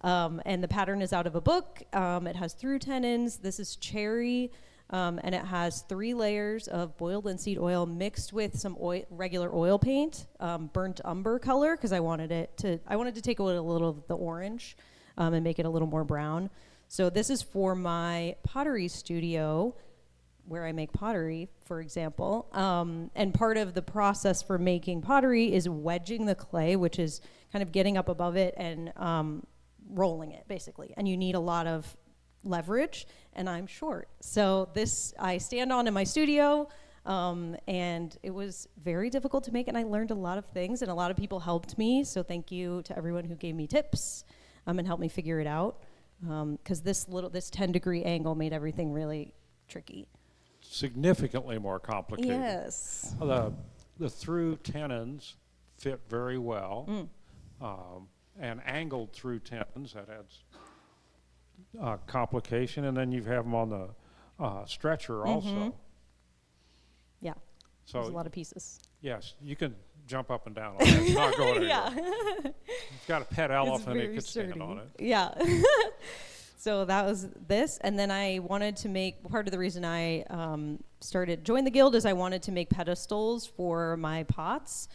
And the pattern is out of a book. It has through tenons. This is cherry. And it has 3 layers of boiled linseed oil mixed with some regular oil paint, burnt umber color, because I wanted to take a little of the orange and make it a little more brown. So this is for my pottery studio, where I make pottery, for example. And part of the process for making pottery is wedging the clay, which is kind of getting up above it and rolling it, basically. And you need a lot of leverage, and I'm short. So this I stand on in my studio, and it was very difficult to make, and I learned a lot of things, and a lot of people helped me. So thank you to everyone who gave me tips and helped me figure it out. Because this 10-degree angle made everything really tricky. Significantly more complicated. Yes. The through tenons fit very well, and angled through tenons, that adds complication, and then you have them on the stretcher also. Yeah. So there's a lot of pieces. Yes, you can jump up and down on it. It's not going anywhere. Yeah. You've got a pet elephant, it could stand on it. Yeah. So that was this, and then I wanted to make, part of the reason I joined the guild is I wanted to make pedestals for my pots.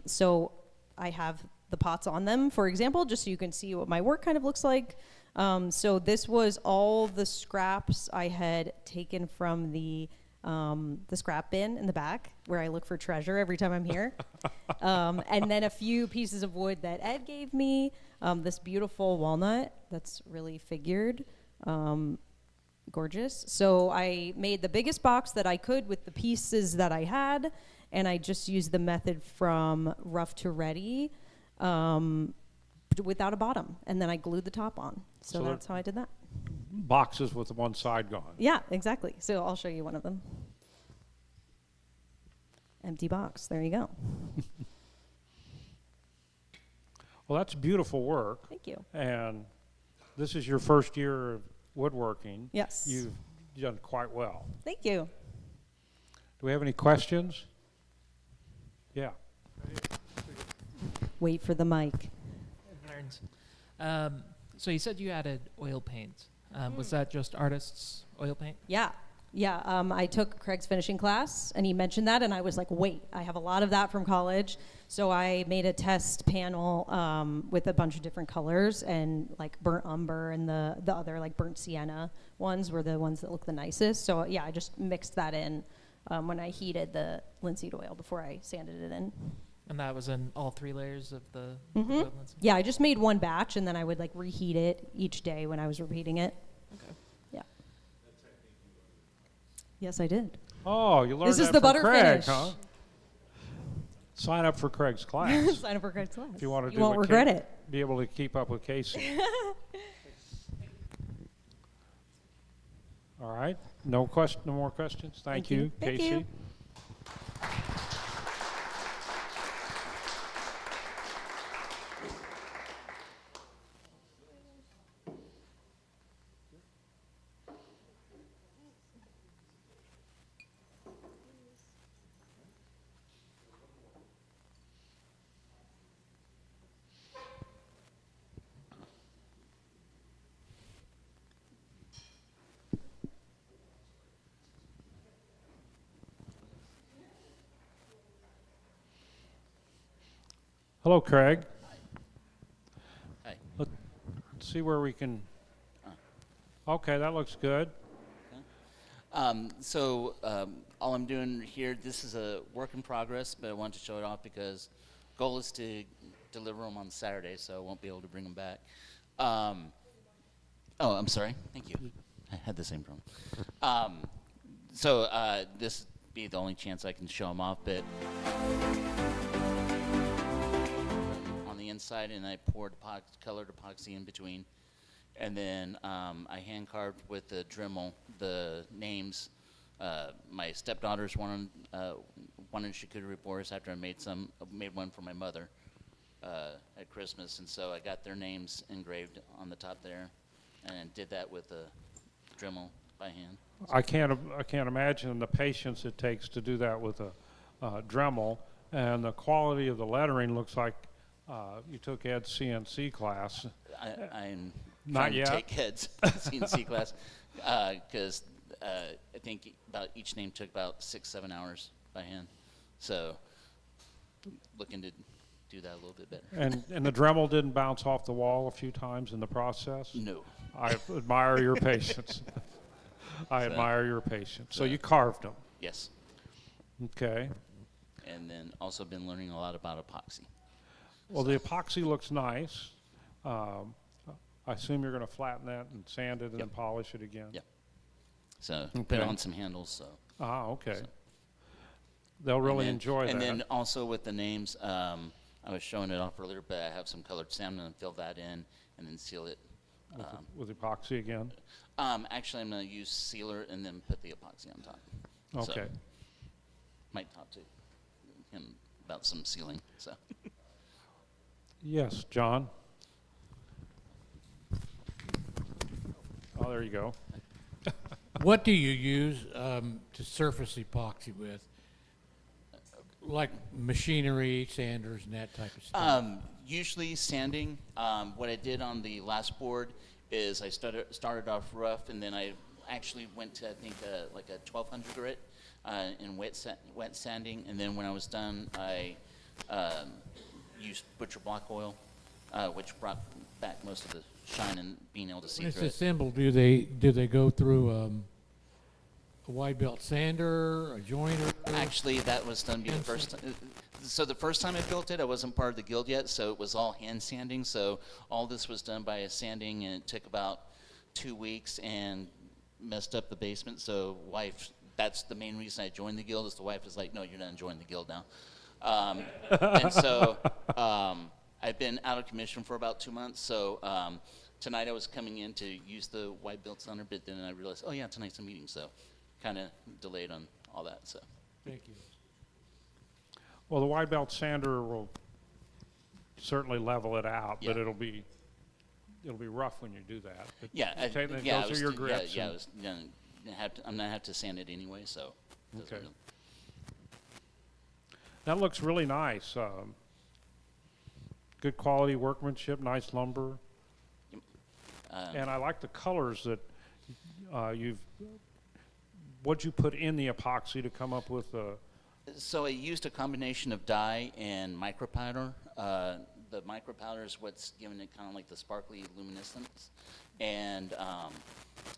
So I have the pots on them, for example, just so you can see what my work kind of looks like. So this was all the scraps I had taken from the scrap bin in the back where I look for treasure every time I'm here. And then a few pieces of wood that Ed gave me, this beautiful walnut that's really figured, gorgeous. So I made the biggest box that I could with the pieces that I had, and I just used the method from rough to ready without a bottom, and then I glued the top on. So that's how I did that. Boxes with one side gone. Yeah, exactly. So I'll show you one of them. Empty box. There you go. Well, that's beautiful work. Thank you. And this is your first year of woodworking. Yes. You've done quite well. Thank you. Do we have any questions? Yeah. Wait for the mic. So you said you added oil paint. Was that just artists' oil paint? Yeah. Yeah, I took Craig's finishing class, and he mentioned that, and I was like, wait, I have a lot of that from college. So I made a test panel with a bunch of different colors, and like burnt umber and the other like burnt sienna ones were the ones that look the nicest. So yeah, I just mixed that in when I heated the linseed oil before I sanded it in. And that was in all 3 layers of the linseed? Yeah, I just made one batch, and then I would like reheat it each day when I was repeating it. Okay. Yeah. Yes, I did. Oh, you learned This is that the from butter Craig, finish. huh? Sign up for Craig's class. Sign up for Craig's class. If you want to You won't regret it. Be able to keep up with Casey. All right. No more questions. Thank you, Thank Casey. you. Hello, Craig. Hi. Let's see where we can. Okay, that looks good. All I'm doing here, this is a work in progress, but I wanted to show it off because goal is to deliver them on Saturday, so I won't be able to bring them back. Oh, I'm sorry. Thank you. I had the same problem. This be the only chance I can show them off, but on the inside, and I poured colored epoxy in between. And then I hand carved with the Dremel the names. My stepdaughters wanted charcuterie boards after I made one for my mother at Christmas, and so I got their names engraved on the top there, and did that with a Dremel by hand. I can't imagine the patience it takes to do that with a Dremel, and the quality of the lettering looks like you took Ed's CNC class. I'm Not trying yet. to take Ed's CNC class because I think about each name took about 6-7 hours by hand. So looking to do that a little bit better. And the Dremel didn't bounce off the wall a few times in the process? No. I admire your patience. I admire your patience. So you carved them? Yes. Okay. And then also been learning a lot about epoxy. Well, the epoxy looks nice. I assume you're going to flatten that and sand it and then polish it again? Yep. So put on some handles. So. Okay. So. They'll really enjoy that. And then also with the names, I was showing it off earlier, but I have some colored sand and fill that in and then seal it. With epoxy again? Actually, I'm going to use sealer and then put the epoxy on top. Okay. So, might talk to him about some sealing. So. Yes, John? Oh, there you go. What do you use to surface epoxy with? Like machinery, sanders, and that type of stuff? Usually sanding. What I did on the last board is I started off rough, and then I actually went to, I think, like a 1200 grit in wet sanding, and then when I was done, I used butcher block oil, which brought back most of the shine and being able to see When through it's it. assembled, do they go through a wide belt sander, a joiner? Actually, that was done the first time. So the first time I built it, I wasn't part of the guild yet, so it was all hand sanding. So all this was done by sanding, and it took about 2 weeks and messed up the basement. So wife, that's the main reason I joined the guild, is the wife is like, no, you're not joining the guild now. And so I've been out of commission for about 2 months. So tonight I was coming in to use the wide built sander, but then I realized, oh yeah, tonight's a meeting, so kind of delayed on all that. So. Thank you. Well, the wide belt sander will certainly level it out, but it'll be rough when you do that. But those are your grips. I'm gonna have to sand it anyway, so. Okay. That looks really nice. Good quality workmanship, nice lumber, and I like the colors that what'd you put in the epoxy to come up with the. So I used a combination of dye and micropowder. The micropowder is what's giving it kind of like the sparkly luminescence. And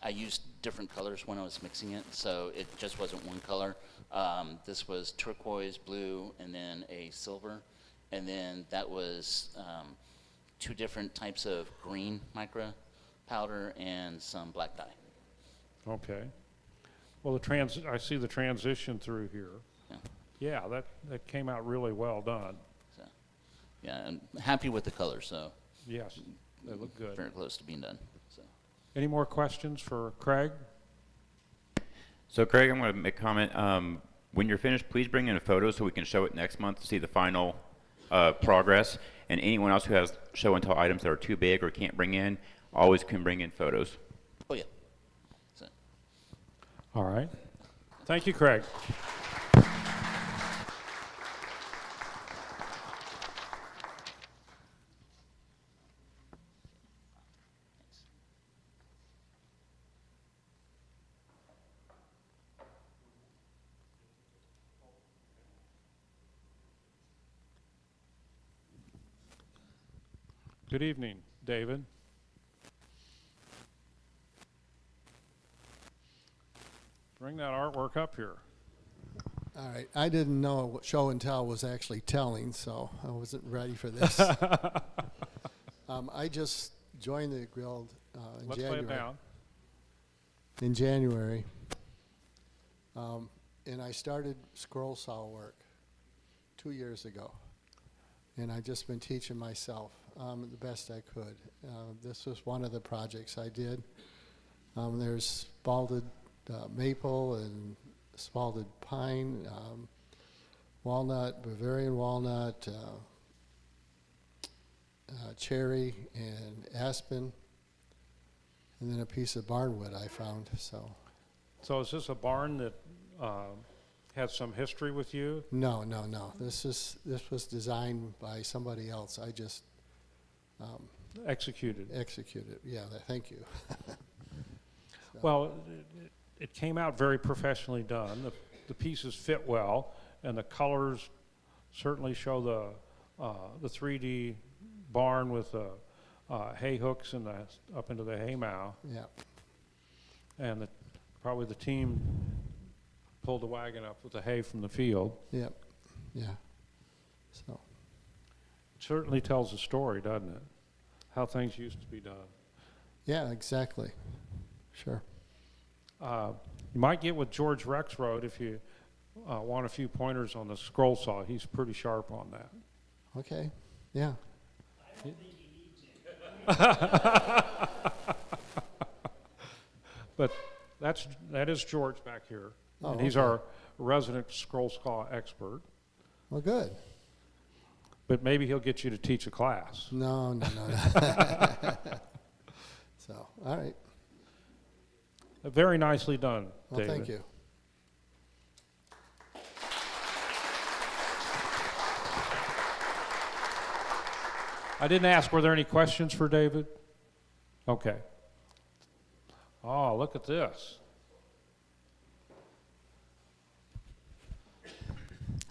I used different colors when I was mixing it, so it just wasn't one color. This was turquoise, blue, and then a silver. And then that was 2 different types of green micro powder and some black dye. Okay. Well, I see the transition through here. Yeah, that came out really well done. So, yeah, I'm happy with the color. So. Yes, they look good. Very close to being done. So. Any more questions for Craig? So, Craig, I'm going to make a comment. When you're finished, please bring in a photo so we can show it next month to see the final progress. And anyone else who has show and tell items that are too big or can't bring in, always can bring in photos. Oh, yeah. So. All right. Thank you, Craig. Good evening, David. Bring that artwork up here. All right, I didn't know what show and tell was actually telling, so I wasn't ready for this. I just joined the guild in Let's January. lay it down. In January, and I started scroll saw work 2 years ago, and I've just been teaching myself the best I could. This was one of the projects I did. There's spalded maple and spalded pine, walnut, Bavarian walnut, cherry, and aspen, and then a piece of barnwood I found. So is this a barn that has some history with you? No. This was designed by somebody else. I just Executed. Yeah. Thank you. Well, it came out very professionally done. The pieces fit well, and the colors certainly show the 3D barn with the hay hooks and up into the hay mow. Yeah. And probably the team pulled the wagon up with the hay from the field. Yep. Yeah. So. It certainly tells a story, doesn't it? How things used to be done. Yeah, exactly. Sure. You might get with George Rexroad if you want a few pointers on the scroll saw. He's pretty sharp on that. Okay. Yeah. But that is George back here. Oh, and he's okay. our resident scroll saw expert. Well, good. But maybe he'll get you to teach a class. No. So, all right. Very nicely done, Well, David. thank you. I didn't ask, were there any questions for David? Okay. Oh, look at this.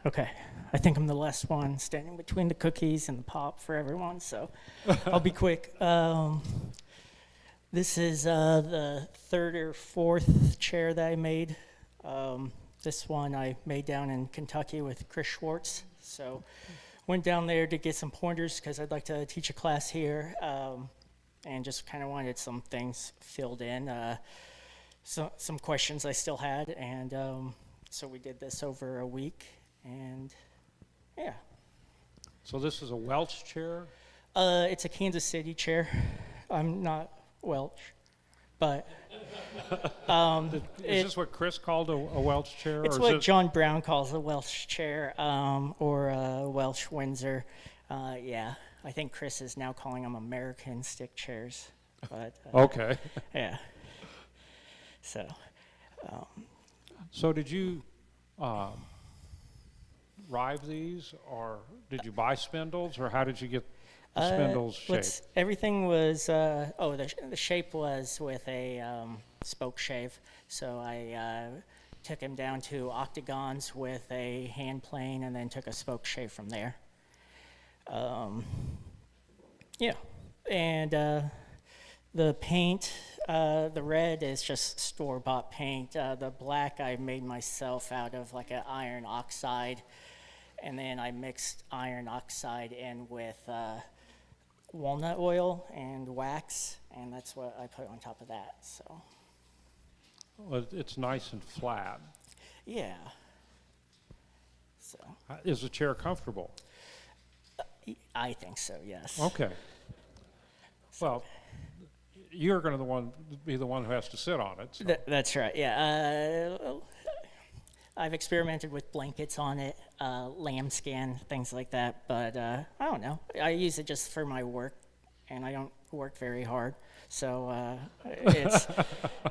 Okay, I think I'm the last one standing between the cookies and the pop for everyone, so I'll be quick. This is the third or fourth chair that I made. This one I made down in Kentucky with Chris Schwartz, so went down there to get some pointers because I'd like to teach a class here, and just kind of wanted some things filled in, some questions I still had, and so we did this over a week. And yeah. So this is a Welch chair? It's a Kansas City chair. I'm not Welch, but is this what Chris called a Welch chair? It's or what John Brown calls a Welch chair, or a Welsh Windsor. Yeah, I think Chris is now calling them American stick chairs. But okay. Yeah. So. So did you rive these, or did you buy spindles, or how did you get the spindles shaped? Everything was, the shape was with a spoke shave. So I took him down to octagons with a hand plane and then took a spoke shave from there. Yeah, and the paint, the red is just store-bought paint. The black I made myself out of like an iron oxide. And then I mixed iron oxide in with walnut oil and wax, and that's what I put on top of that. So. Well, it's nice and flat. Yeah. So. Is the chair comfortable? I think so. Yes. Okay. Well, you're going to be the one who has to sit on it. So. That's right. Yeah. I've experimented with blankets on it, lambskin, things like that, but I don't know. I use it just for my work, and I don't work very hard, so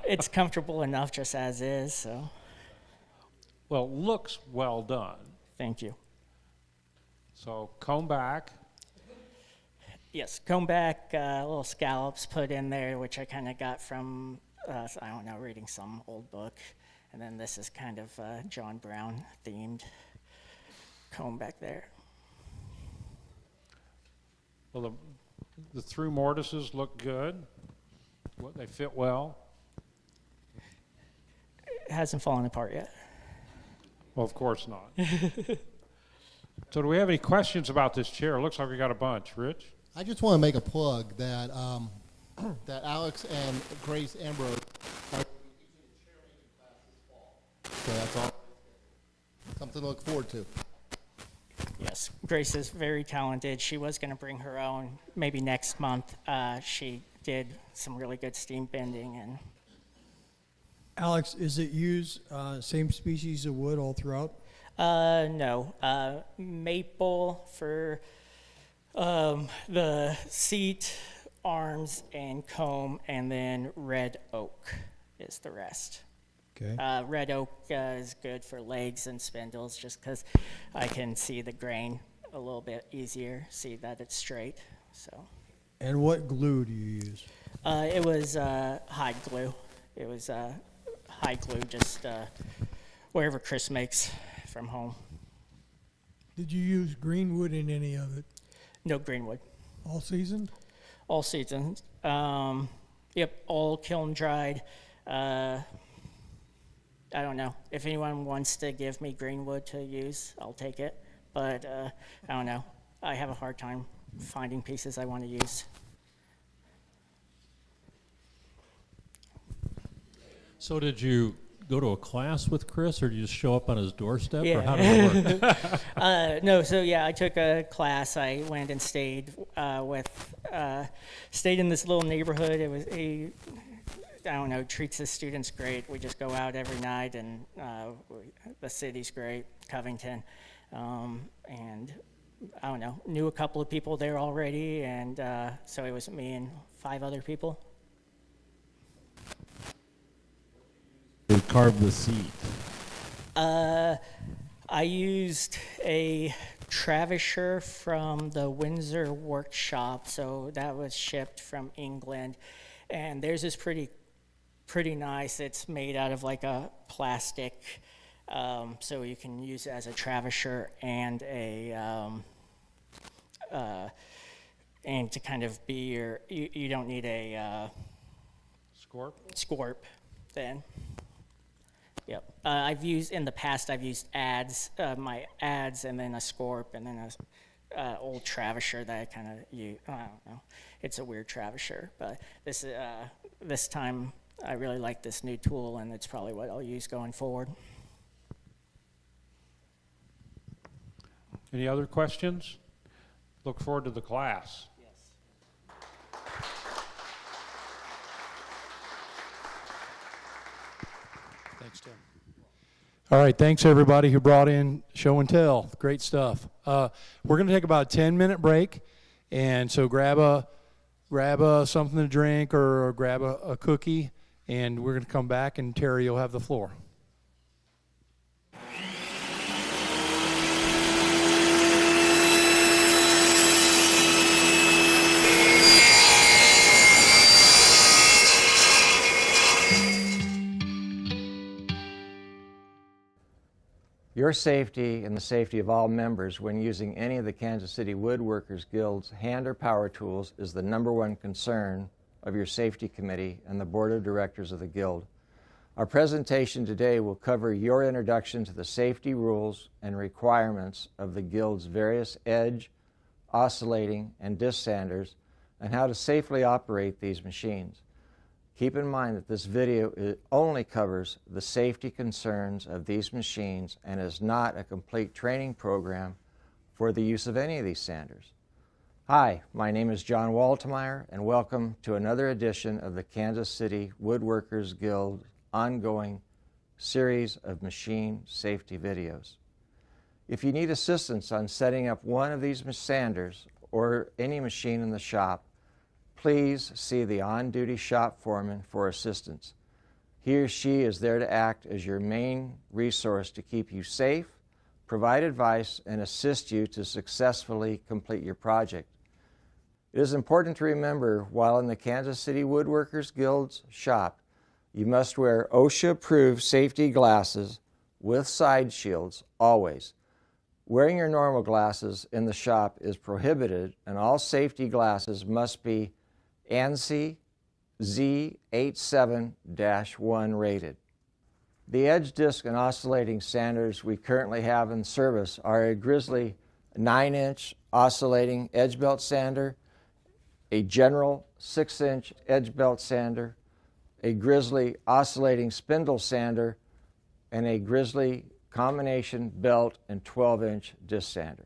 it's comfortable enough just as is. So. Well, looks well done. Thank you. So comb back. Yes, comb back, little scallops put in there, which I kind of got from, I don't know, reading some old book. And then this is kind of John Brown themed comb back there. Well, The through mortises look good. They fit well. It hasn't fallen apart yet. Well, of course not. So do we have any questions about this chair? It looks like we got a bunch. Rich? I just want to make a plug that that Alex and Grace Ambrose are using the chairmaking class this fall. So that's all. Something to look forward to. Yes, Grace is very talented. She was going to bring her own maybe next month. She did some really good steam bending. And Alex, is it use same species of wood all throughout? no, maple for the seat, arms, and comb, and then red oak is the rest. Okay. Red oak is good for legs and spindles just because I can see the grain a little bit easier, see that it's straight. So. And what glue do you use? It was hide glue. It was hide glue, just wherever Chris makes from home. Did you use green wood in any of it? No green wood. All season? All season. Yep, all kiln dried. I don't know. If anyone wants to give me green wood to use, I'll take it. But I don't know. I have a hard time finding pieces I want to use. So did you go to a class with Chris, or did you just show up on his doorstep, Yeah. or how did it work? No, so yeah, I took a class. I went and stayed stayed in this little neighborhood. It was I don't know, treats the students great. We just go out every night, and the city's great, Covington. And I don't know, knew a couple of people there already, and so it was me and 5 other people. To carve the seat. I used a Travisher from the Windsor workshop, so that was shipped from England, and theirs is pretty nice. It's made out of like a plastic, so you can use it as a Travisher and and to kind of be your, you don't need a scorp then. Yep. I've used, in the past, I've used my ads, and then a scorp, and then a old Travisher that I kind of use. I don't know. It's a weird Travisher, but this time I really like this new tool, and it's probably what I'll use going forward. Any other questions? Look forward to the class. Thanks, Tim. All right, thanks everybody who brought in show and tell. Great stuff. We're going to take about a 10-minute break, and so grab something to drink or grab a cookie, and we're going to come back, and Terry, you'll have the floor. Your safety and the safety of all members when using any of the Kansas City Woodworkers Guild's hand or power tools is the #1 concern of your safety committee and the board of directors of the Guild. Our presentation today will cover your introduction to the safety rules and requirements of the Guild's various edge, oscillating, and disc sanders, and how to safely operate these machines. Keep in mind that this video only covers the safety concerns of these machines and is not a complete training program for the use of any of these sanders. Hi, my name is John Waltemeyer, and welcome to another edition of the Kansas City Woodworkers Guild ongoing series of machine safety videos. If you need assistance on setting up one of these sanders or any machine in the shop, please see the on-duty shop foreman for assistance. He or she is there to act as your main resource to keep you safe, provide advice, and assist you to successfully complete your project. It is important to remember while in the Kansas City Woodworkers Guild's shop, you must wear OSHA-approved safety glasses with side shields always. Wearing your normal glasses in the shop is prohibited, and all safety glasses must be ANSI Z87-1 rated. The edge disc and oscillating sanders we currently have in service are a Grizzly 9-inch oscillating edge belt sander, a General 6-inch edge belt sander, a Grizzly oscillating spindle sander, and a Grizzly combination belt and 12-inch disc sander.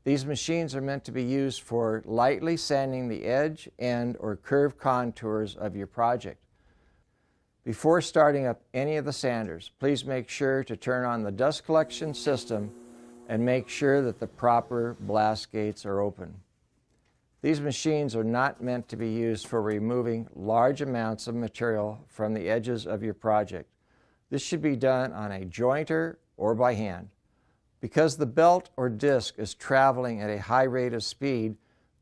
These machines are meant to be used for lightly sanding the edge, end, or curved contours of your project. Before starting up any of the sanders, please make sure to turn on the dust collection system and make sure that the proper blast gates are open. These machines are not meant to be used for removing large amounts of material from the edges of your project. This should be done on a jointer or by hand. Because the belt or disc is traveling at a high rate of speed,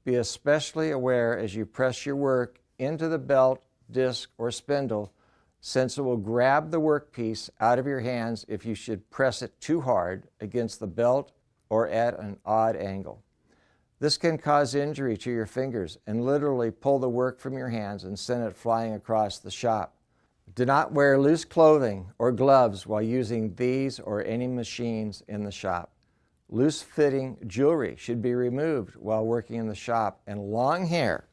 be especially aware as you press your work into the belt, disc, or spindle, since it will grab the workpiece out of your hands if you should press it too hard against the belt or at an odd angle. This can cause injury to your fingers and literally pull the work from your hands and send it flying across the shop. Do not wear loose clothing or gloves while using these or any machines in the shop. Loose-fitting jewelry should be removed while working in the shop, and long hair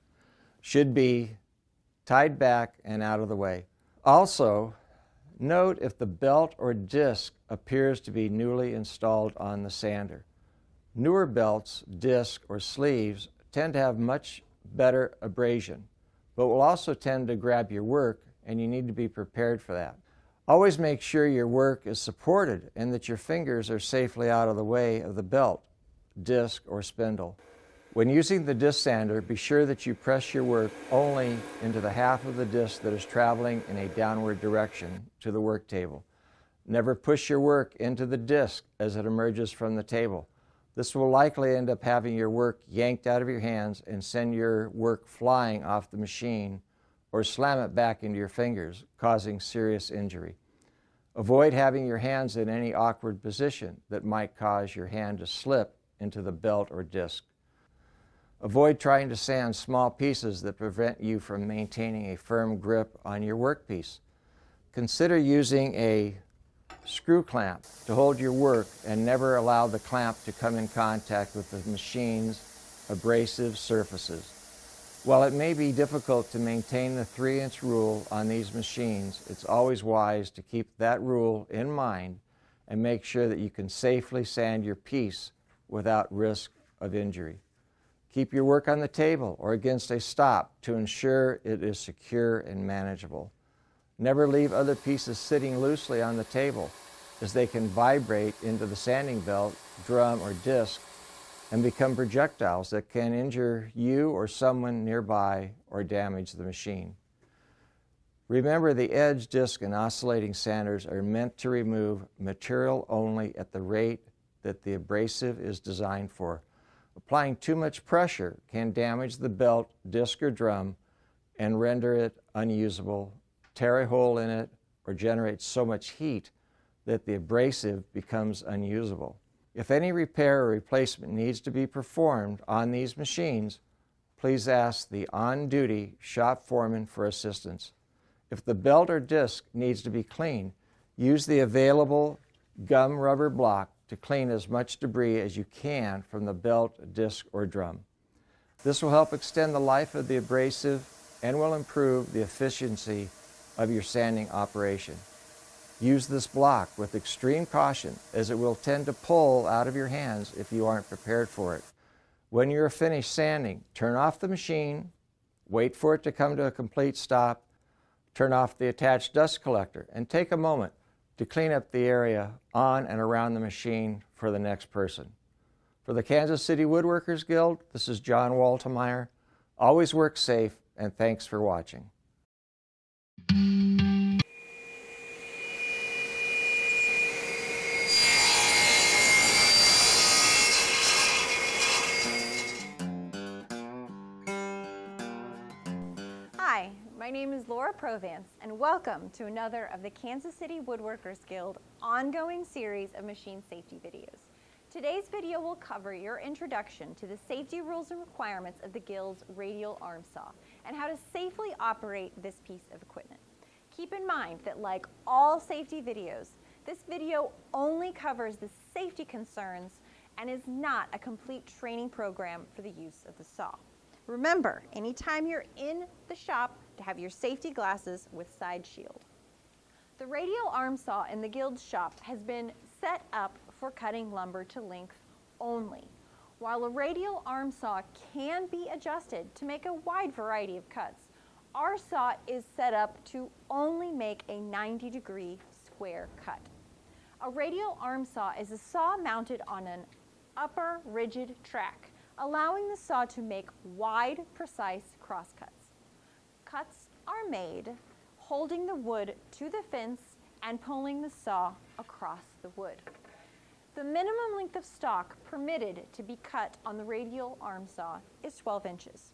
should be tied back and out of the way. Also, note if the belt or disc appears to be newly installed on the sander. Newer belts, disc, or sleeves tend to have much better abrasion, but will also tend to grab your work, and you need to be prepared for that. Always make sure your work is supported and that your fingers are safely out of the way of the belt, disc, or spindle. When using the disc sander, be sure that you press your work only into the half of the disc that is traveling in a downward direction to the work table. Never push your work into the disc as it emerges from the table. This will likely end up having your work yanked out of your hands and send your work flying off the machine, or slam it back into your fingers, causing serious injury. Avoid having your hands in any awkward position that might cause your hand to slip into the belt or disc. Avoid trying to sand small pieces that prevent you from maintaining a firm grip on your workpiece. Consider using a screw clamp to hold your work and never allow the clamp to come in contact with the machine's abrasive surfaces. While it may be difficult to maintain the 3-inch rule on these machines, it's always wise to keep that rule in mind and make sure that you can safely sand your piece without risk of injury. Keep your work on the table or against a stop to ensure it is secure and manageable. Never leave other pieces sitting loosely on the table, as they can vibrate into the sanding belt, drum, or disc and become projectiles that can injure you or someone nearby or damage the machine. Remember, the edge, disc, and oscillating sanders are meant to remove material only at the rate that the abrasive is designed for. Applying too much pressure can damage the belt, disc, or drum and render it unusable, tear a hole in it, or generate so much heat that the abrasive becomes unusable. If any repair or replacement needs to be performed on these machines, please ask the on-duty shop foreman for assistance. If the belt or disc needs to be cleaned, use the available gum rubber block to clean as much debris as you can from the belt, disc, or drum. This will help extend the life of the abrasive and will improve the efficiency of your sanding operation. Use this block with extreme caution, as it will tend to pull out of your hands if you aren't prepared for it. When you're finished sanding, turn off the machine, wait for it to come to a complete stop, turn off the attached dust collector, and take a moment to clean up the area on and around the machine for the next person. For the Kansas City Woodworkers Guild, this is John Waltemeyer. Always work safe, and thanks for watching. Hi, my name is Laura Provance, and welcome to another of the Kansas City Woodworkers Guild ongoing series of machine safety videos. Today's video will cover your introduction to the safety rules and requirements of the Guild's radial arm saw and how to safely operate this piece of equipment. Keep in mind that like all safety videos, this video only covers the safety concerns and is not a complete training program for the use of the saw. Remember, anytime you're in the shop, to have your safety glasses with side shield. The radial arm saw in the Guild's shop has been set up for cutting lumber to length only. While a radial arm saw can be adjusted to make a wide variety of cuts, our saw is set up to only make a 90-degree square cut. A radial arm saw is a saw mounted on an upper rigid track, allowing the saw to make wide, precise crosscuts. Cuts are made holding the wood to the fence and pulling the saw across the wood. The minimum length of stock permitted to be cut on the radial arm saw is 12 inches.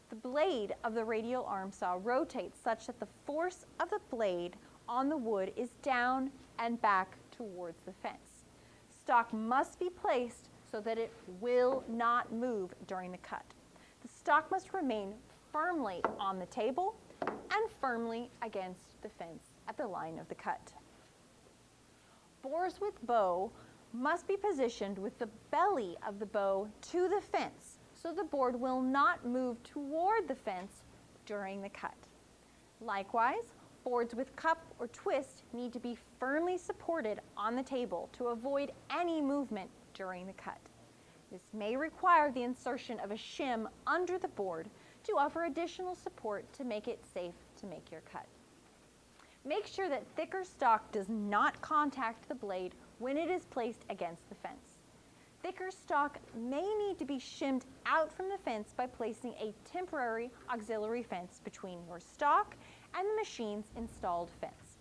The blade of the radial arm saw rotates such that the force of the blade on the wood is down and back towards the fence. Stock must be placed so that it will not move during the cut. The stock must remain firmly on the table and firmly against the fence at the line of the cut. Bores with bow must be positioned with the belly of the bow to the fence so the board will not move toward the fence during the cut. Likewise, boards with cup or twist need to be firmly supported on the table to avoid any movement during the cut. This may require the insertion of a shim under the board to offer additional support to make it safe to make your cut. Make sure that thicker stock does not contact the blade when it is placed against the fence. Thicker stock may need to be shimmed out from the fence by placing a temporary auxiliary fence between your stock and the machine's installed fence.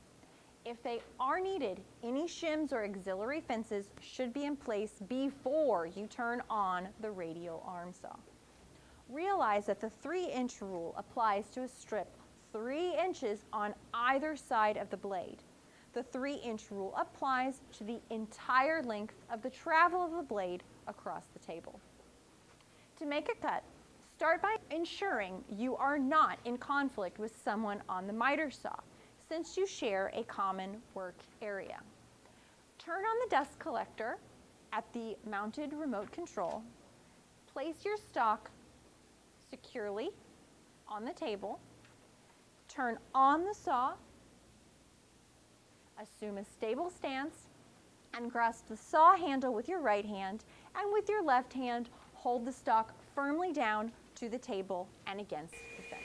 If they are needed, any shims or auxiliary fences should be in place before you turn on the radial arm saw. Realize that the 3-inch rule applies to a strip 3 inches on either side of the blade. The 3-inch rule applies to the entire length of the travel of the blade across the table. To make a cut, start by ensuring you are not in conflict with someone on the miter saw, since you share a common work area. Turn on the dust collector at the mounted remote control. Place your stock securely on the table. Turn on the saw. Assume a stable stance and grasp the saw handle with your right hand, and with your left hand hold the stock firmly down to the table and against the fence.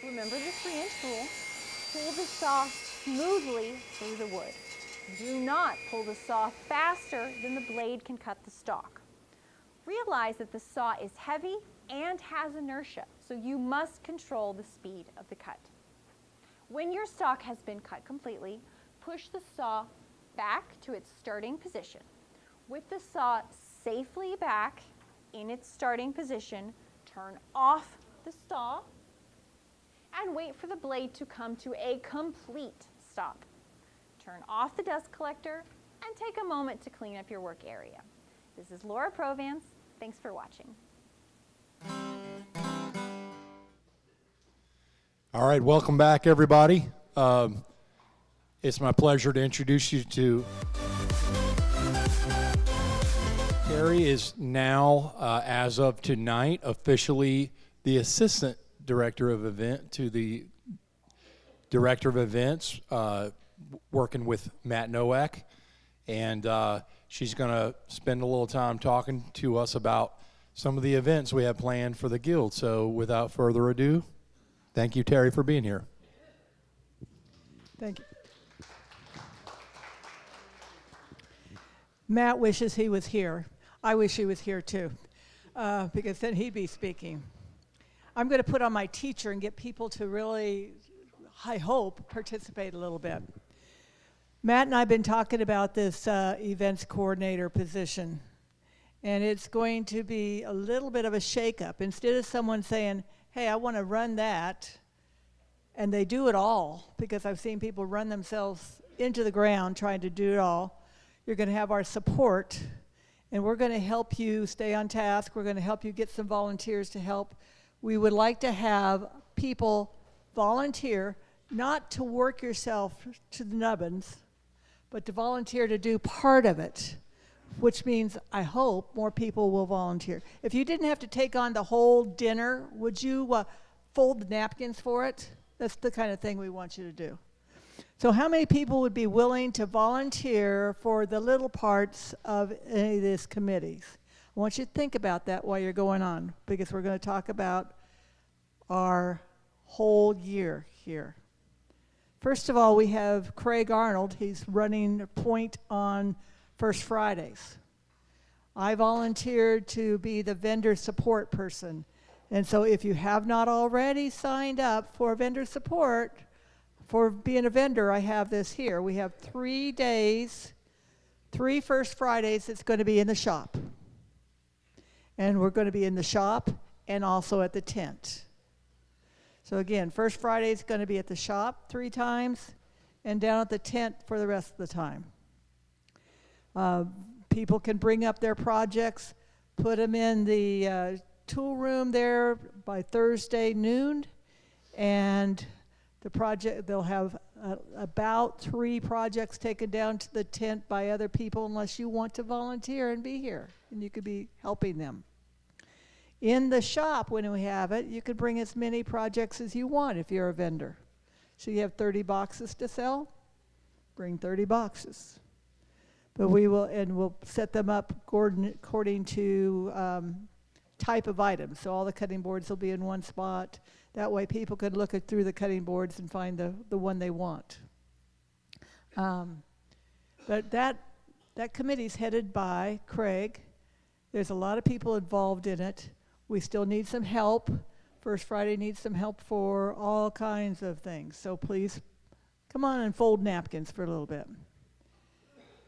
Remember the 3-inch rule. Pull the saw smoothly through the wood. Do not pull the saw faster than the blade can cut the stock. Realize that the saw is heavy and has inertia, so you must control the speed of the cut. When your stock has been cut completely, push the saw back to its starting position. With the saw safely back in its starting position, turn off the saw and wait for the blade to come to a complete stop. Turn off the dust collector and take a moment to clean up your work area. This is Laura Provance. Thanks for watching. All right, welcome back, everybody. It's my pleasure to introduce you to TERRI is now, as of tonight, officially the Assistant Director of Event to the Director of Events, working with Matt Nowak. And she's going to spend a little time talking to us about some of the events we have planned for the Guild. So without further ado, thank you, TERRI, for being here. Thank you. Matt wishes he was here. I wish he was here too, because then he'd be speaking. I'm going to put on my teacher and get people to really, I hope, participate a little bit. Matt and I have been talking about this events coordinator position, and it's going to be a little bit of a shakeup. Instead of someone saying, hey, I want to run that, and they do it all, because I've seen people run themselves into the ground trying to do it all, You're going to have our support, and we're going to help you stay on task. We're going to help you get some volunteers to help. We would like to have people volunteer, not to work yourself to the nubbins, but to volunteer to do part of it, which means I hope more people will volunteer. If you didn't have to take on the whole dinner, would you fold the napkins for it? That's the kind of thing we want you to do. So how many people would be willing to volunteer for the little parts of any of these committees? I want you to think about that while you're going on, because we're going to talk about our whole year here. First of all, we have Craig Arnold. He's running a point on First Fridays. I volunteered to be the vendor support person. And so if you have not already signed up for vendor support, for being a vendor, I have this here. We have 3 days, 3 First Fridays, it's going to be in the shop. And we're going to be in the shop and also at the tent. So again, First Friday is going to be at the shop 3 times and down at the tent for the rest of the time. People can bring up their projects, put them in the tool room there by Thursday noon, and the project, they'll have about 3 projects taken down to the tent by other people, unless you want to volunteer and be here, and you could be helping them. In the shop, when we have it, you could bring as many projects as you want if you're a vendor. So you have 30 boxes to sell, bring 30 boxes. But we will, and we'll set them up according to type of items. So all the cutting boards will be in one spot. That way people could look through the cutting boards and find the one they want. But that committee's headed by Craig. There's a lot of people involved in it. We still need some help. First Friday needs some help for all kinds of things. So please come on and fold napkins for a little bit.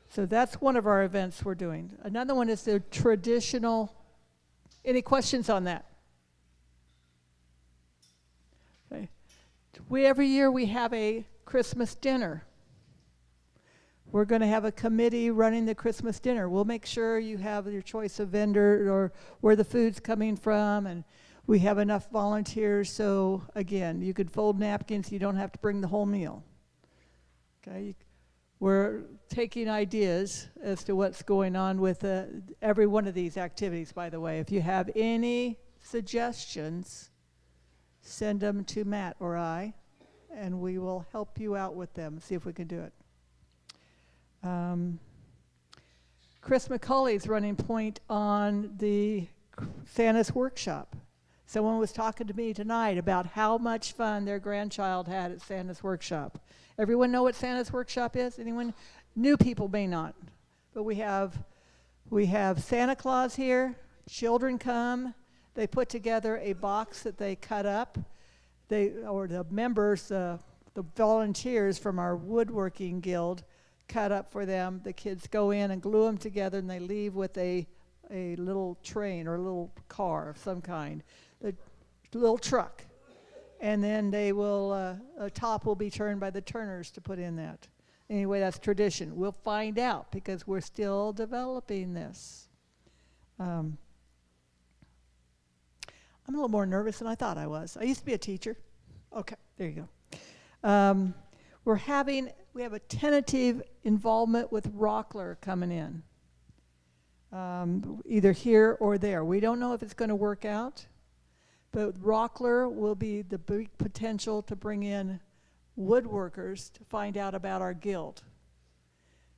So that's one of our events we're doing. Another one is the traditional. Any questions on that? Okay. Every year we have a Christmas dinner. We're going to have a committee running the Christmas dinner. We'll make sure you have your choice of vendor or where the food's coming from, and we have enough volunteers. So again, you could fold napkins. You don't have to bring the whole meal. Okay. We're taking ideas as to what's going on with every one of these activities, by the way. If you have any suggestions, send them to Matt or I, and we will help you out with them, see if we can do it. Chris McCauley's running point on the Santa's workshop. Someone was talking to me tonight about how much fun their grandchild had at Santa's workshop. Everyone know what Santa's workshop is? Anyone? New people may not. But we have Santa Claus here. Children come. They put together a box that they cut up. The members, the volunteers from our woodworking guild, cut up for them. The kids go in and glue them together, and they leave with a little train or a little car of some kind, a little truck. And then they will, a top will be turned by the turners to put in that. Anyway, that's tradition. We'll find out because we're still developing this. I'm a little more nervous than I thought I was. I used to be a teacher. Okay, there you go. We have a tentative involvement with Rockler coming in, either here or there. We don't know if it's going to work out. But Rockler will be the big potential to bring in woodworkers to find out about our guild.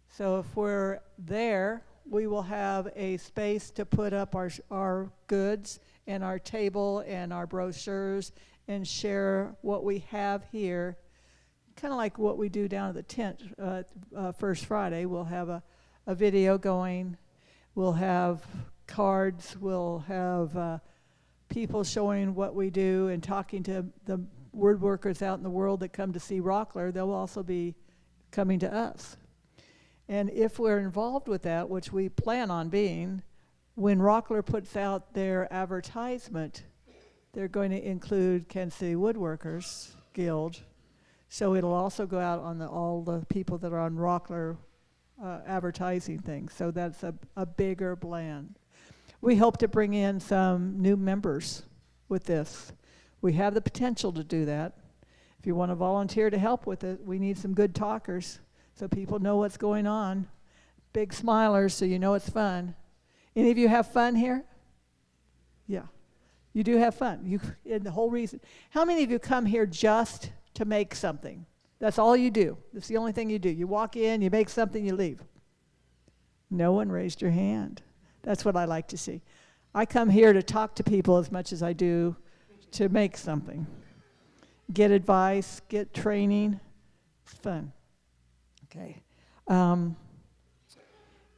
So if we're there, we will have a space to put up our goods and our table and our brochures and share what we have here, kind of like what we do down at the tent First Friday. We'll have a video going. We'll have cards. We'll have people showing what we do and talking to the woodworkers out in the world that come to see Rockler. They'll also be coming to us. And if we're involved with that, which we plan on being, when Rockler puts out their advertisement, they're going to include Kansas City Woodworkers Guild. So it'll also go out on all the people that are on Rockler advertising things. So that's a bigger plan. We hope to bring in some new members with this. We have the potential to do that. If you want to volunteer to help with it, we need some good talkers so people know what's going on. Big smilers so you know it's fun. Any of you have fun here? Yeah, you do have fun. And the whole reason. How many of you come here just to make something? That's all you do. That's the only thing you do. You walk in, you make something, you leave. No one raised your hand. That's what I like to see. I come here to talk to people as much as I do to make something. Get advice, get training. It's fun. Okay.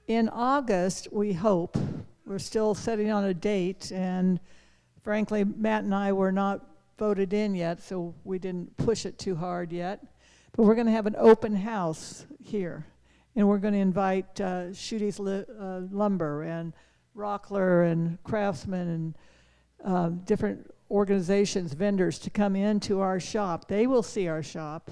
In August, we hope, we're still setting on a date, and frankly, Matt and I were not voted in yet, so we didn't push it too hard yet. But we're going to have an open house here, and we're going to invite Schuette's Lumber and Rockler and Craftsman and different organizations, vendors, to come into our shop. They will see our shop.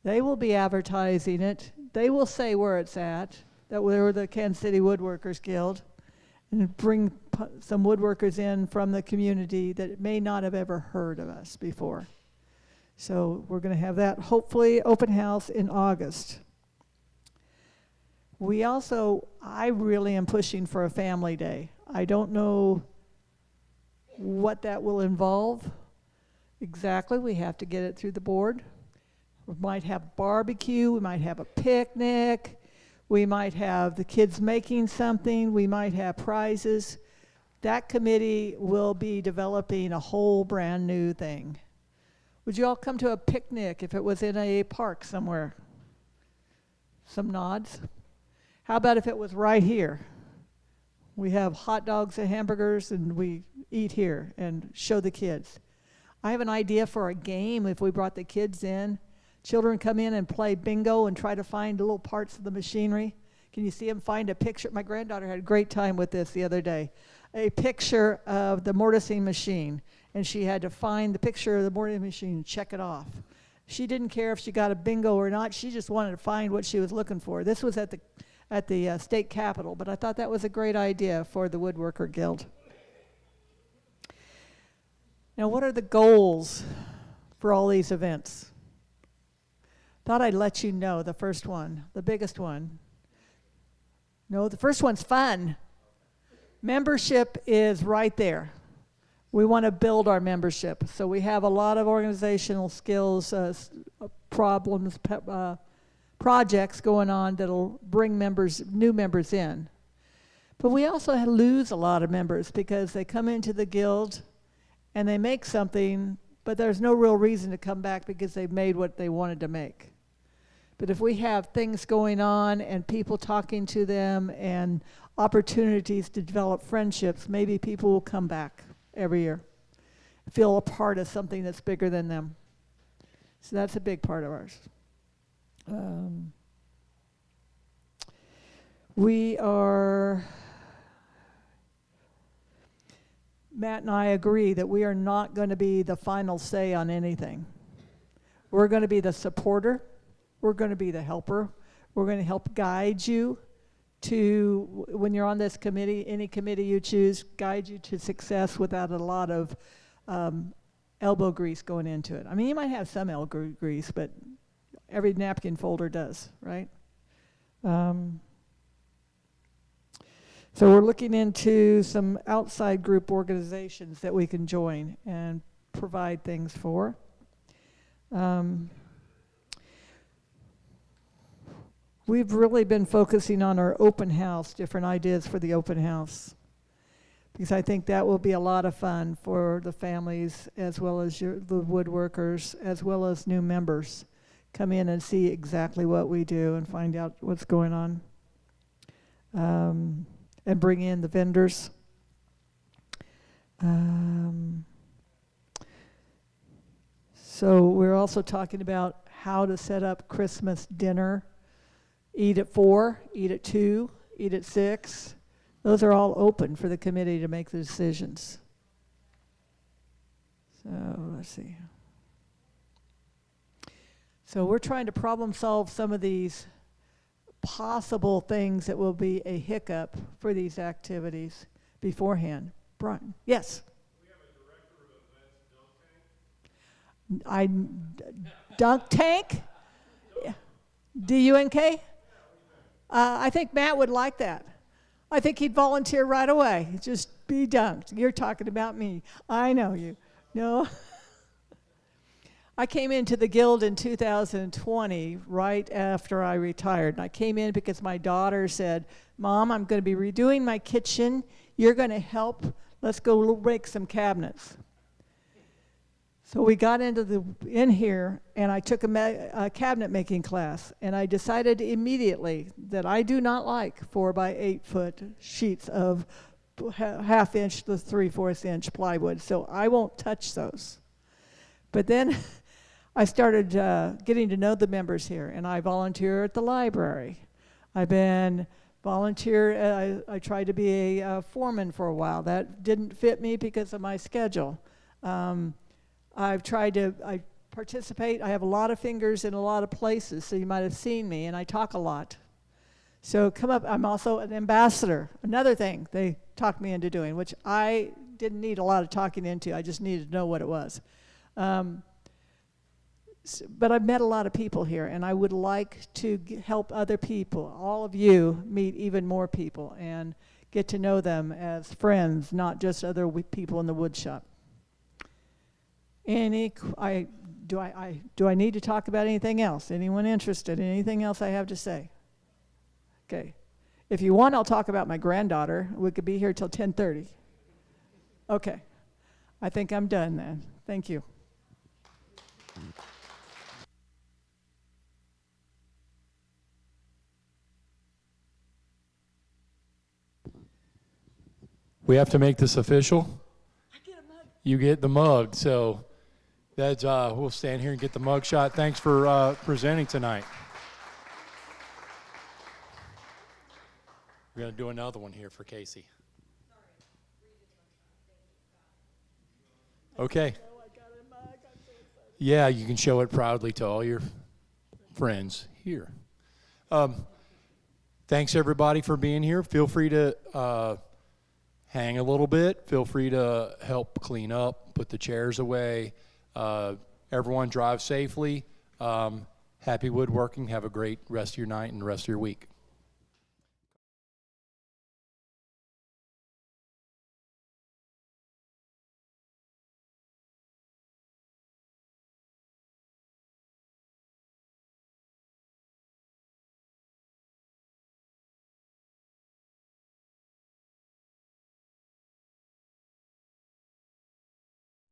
They will be advertising it. They will say where it's at, that we're the Kansas City Woodworkers Guild, and bring some woodworkers in from the community that may not have ever heard of us before. So we're going to have that, hopefully, open house in August. We also, I really am pushing for a family day. I don't know what that will involve exactly. We have to get it through the board. We might have barbecue, we might have a picnic, we might have the kids making something, we might have prizes. That committee will be developing a whole brand new thing. Would you all come to a picnic if it was in a park somewhere? Some nods. How about if it was right here? We have hot dogs and hamburgers, and we eat here and show the kids. I have an idea for a game if we brought the kids in. Children come in and play bingo and try to find little parts of the machinery. Can you see them find a picture? My granddaughter had a great time with this the other day. A picture of the mortising machine, and she had to find the picture of the mortising machine and check it off. She didn't care if she got a bingo or not. She just wanted to find what she was looking for. This was at the state capitol, but I thought that was a great idea for the Woodworker Guild. Now, what are the goals for all these events? Thought I'd let you know the first one, the biggest one. No, the first one's fun. Membership is right there. We want to build our membership. So we have a lot of organizational skills, problems, projects going on that'll bring new members in. But we also lose a lot of members because they come into the guild and they make something, but there's no real reason to come back because they've made what they wanted to make. But if we have things going on and people talking to them and opportunities to develop friendships, maybe people will come back every year, feel a part of something that's bigger than them. So that's a big part of ours. Matt and I agree that we are not going to be the final say on anything. We're going to be the supporter. We're going to be the helper. We're going to help guide you to, when you're on this committee, any committee you choose, guide you to success without a lot of elbow grease going into it. I mean, you might have some elbow grease, but every napkin folder does, right? So we're looking into some outside group organizations that we can join and provide things for. We've really been focusing on our open house, different ideas for the open house, because I think that will be a lot of fun for the families as well as the woodworkers, as well as new members. Come in and see exactly what we do and find out what's going on, and bring in the vendors. So we're also talking about how to set up Christmas dinner. Eat at 4, eat at 2, eat at 6. Those are all open for the committee to make the decisions. So let's see. So we're trying to problem solve some of these possible things that will be a hiccup for these activities beforehand. Brian, yes? Dunk tank? D-U-N-K? I think Matt would like that. I think he'd volunteer right away. Just be dunked. You're talking about me. I know you. No. I came into the Guild in 2020, right after I retired. And I came in because my daughter said, Mom, I'm going to be redoing my kitchen. You're going to help. Let's go make some cabinets. So we got in here, and I took a cabinet making class, and I decided immediately that I do not like 4 by 8 foot sheets of ½ inch to 3/4 inch plywood, so I won't touch those. But then I started getting to know the members here, and I volunteer at the library. I've been I tried to be a foreman for a while. That didn't fit me because of my schedule. I participate. I have a lot of fingers in a lot of places, so you might have seen me, and I talk a lot. So come up. I'm also an ambassador. Another thing they talked me into doing, which I didn't need a lot of talking into. I just needed to know what it was. But I've met a lot of people here, and I would like to help other people, all of you, meet even more people and get to know them as friends, not just other people in the wood shop. Do I need to talk about anything else? Anyone interested in anything else I have to say? Okay. If you want, I'll talk about my granddaughter. We could be here till 10:30. Okay. I think I'm done then. Thank you. We have to make this official. I get a mug. You get the mug, so that's we'll stand here and get the mug shot. Thanks for presenting tonight. We're going to do another one here for Kasey. Okay. Yeah, you can show it proudly to all your friends here. Thanks everybody for being here. Feel free to hang a little bit. Feel free to help clean up, put the chairs away. Everyone drive safely. Happy woodworking. Have a great rest of your night and the rest of your week.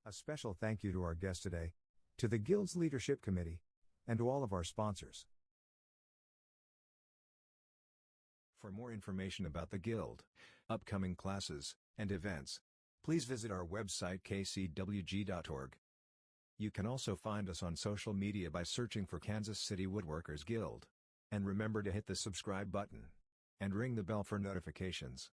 A special thank you to our guest today, to the Guild's Leadership Committee, and to all of our sponsors. For more information about the Guild, upcoming classes, and events, please visit our website kcwg.org. You can also find us on social media by searching for Kansas City Woodworkers Guild. And remember to hit the subscribe button and ring the bell for notifications.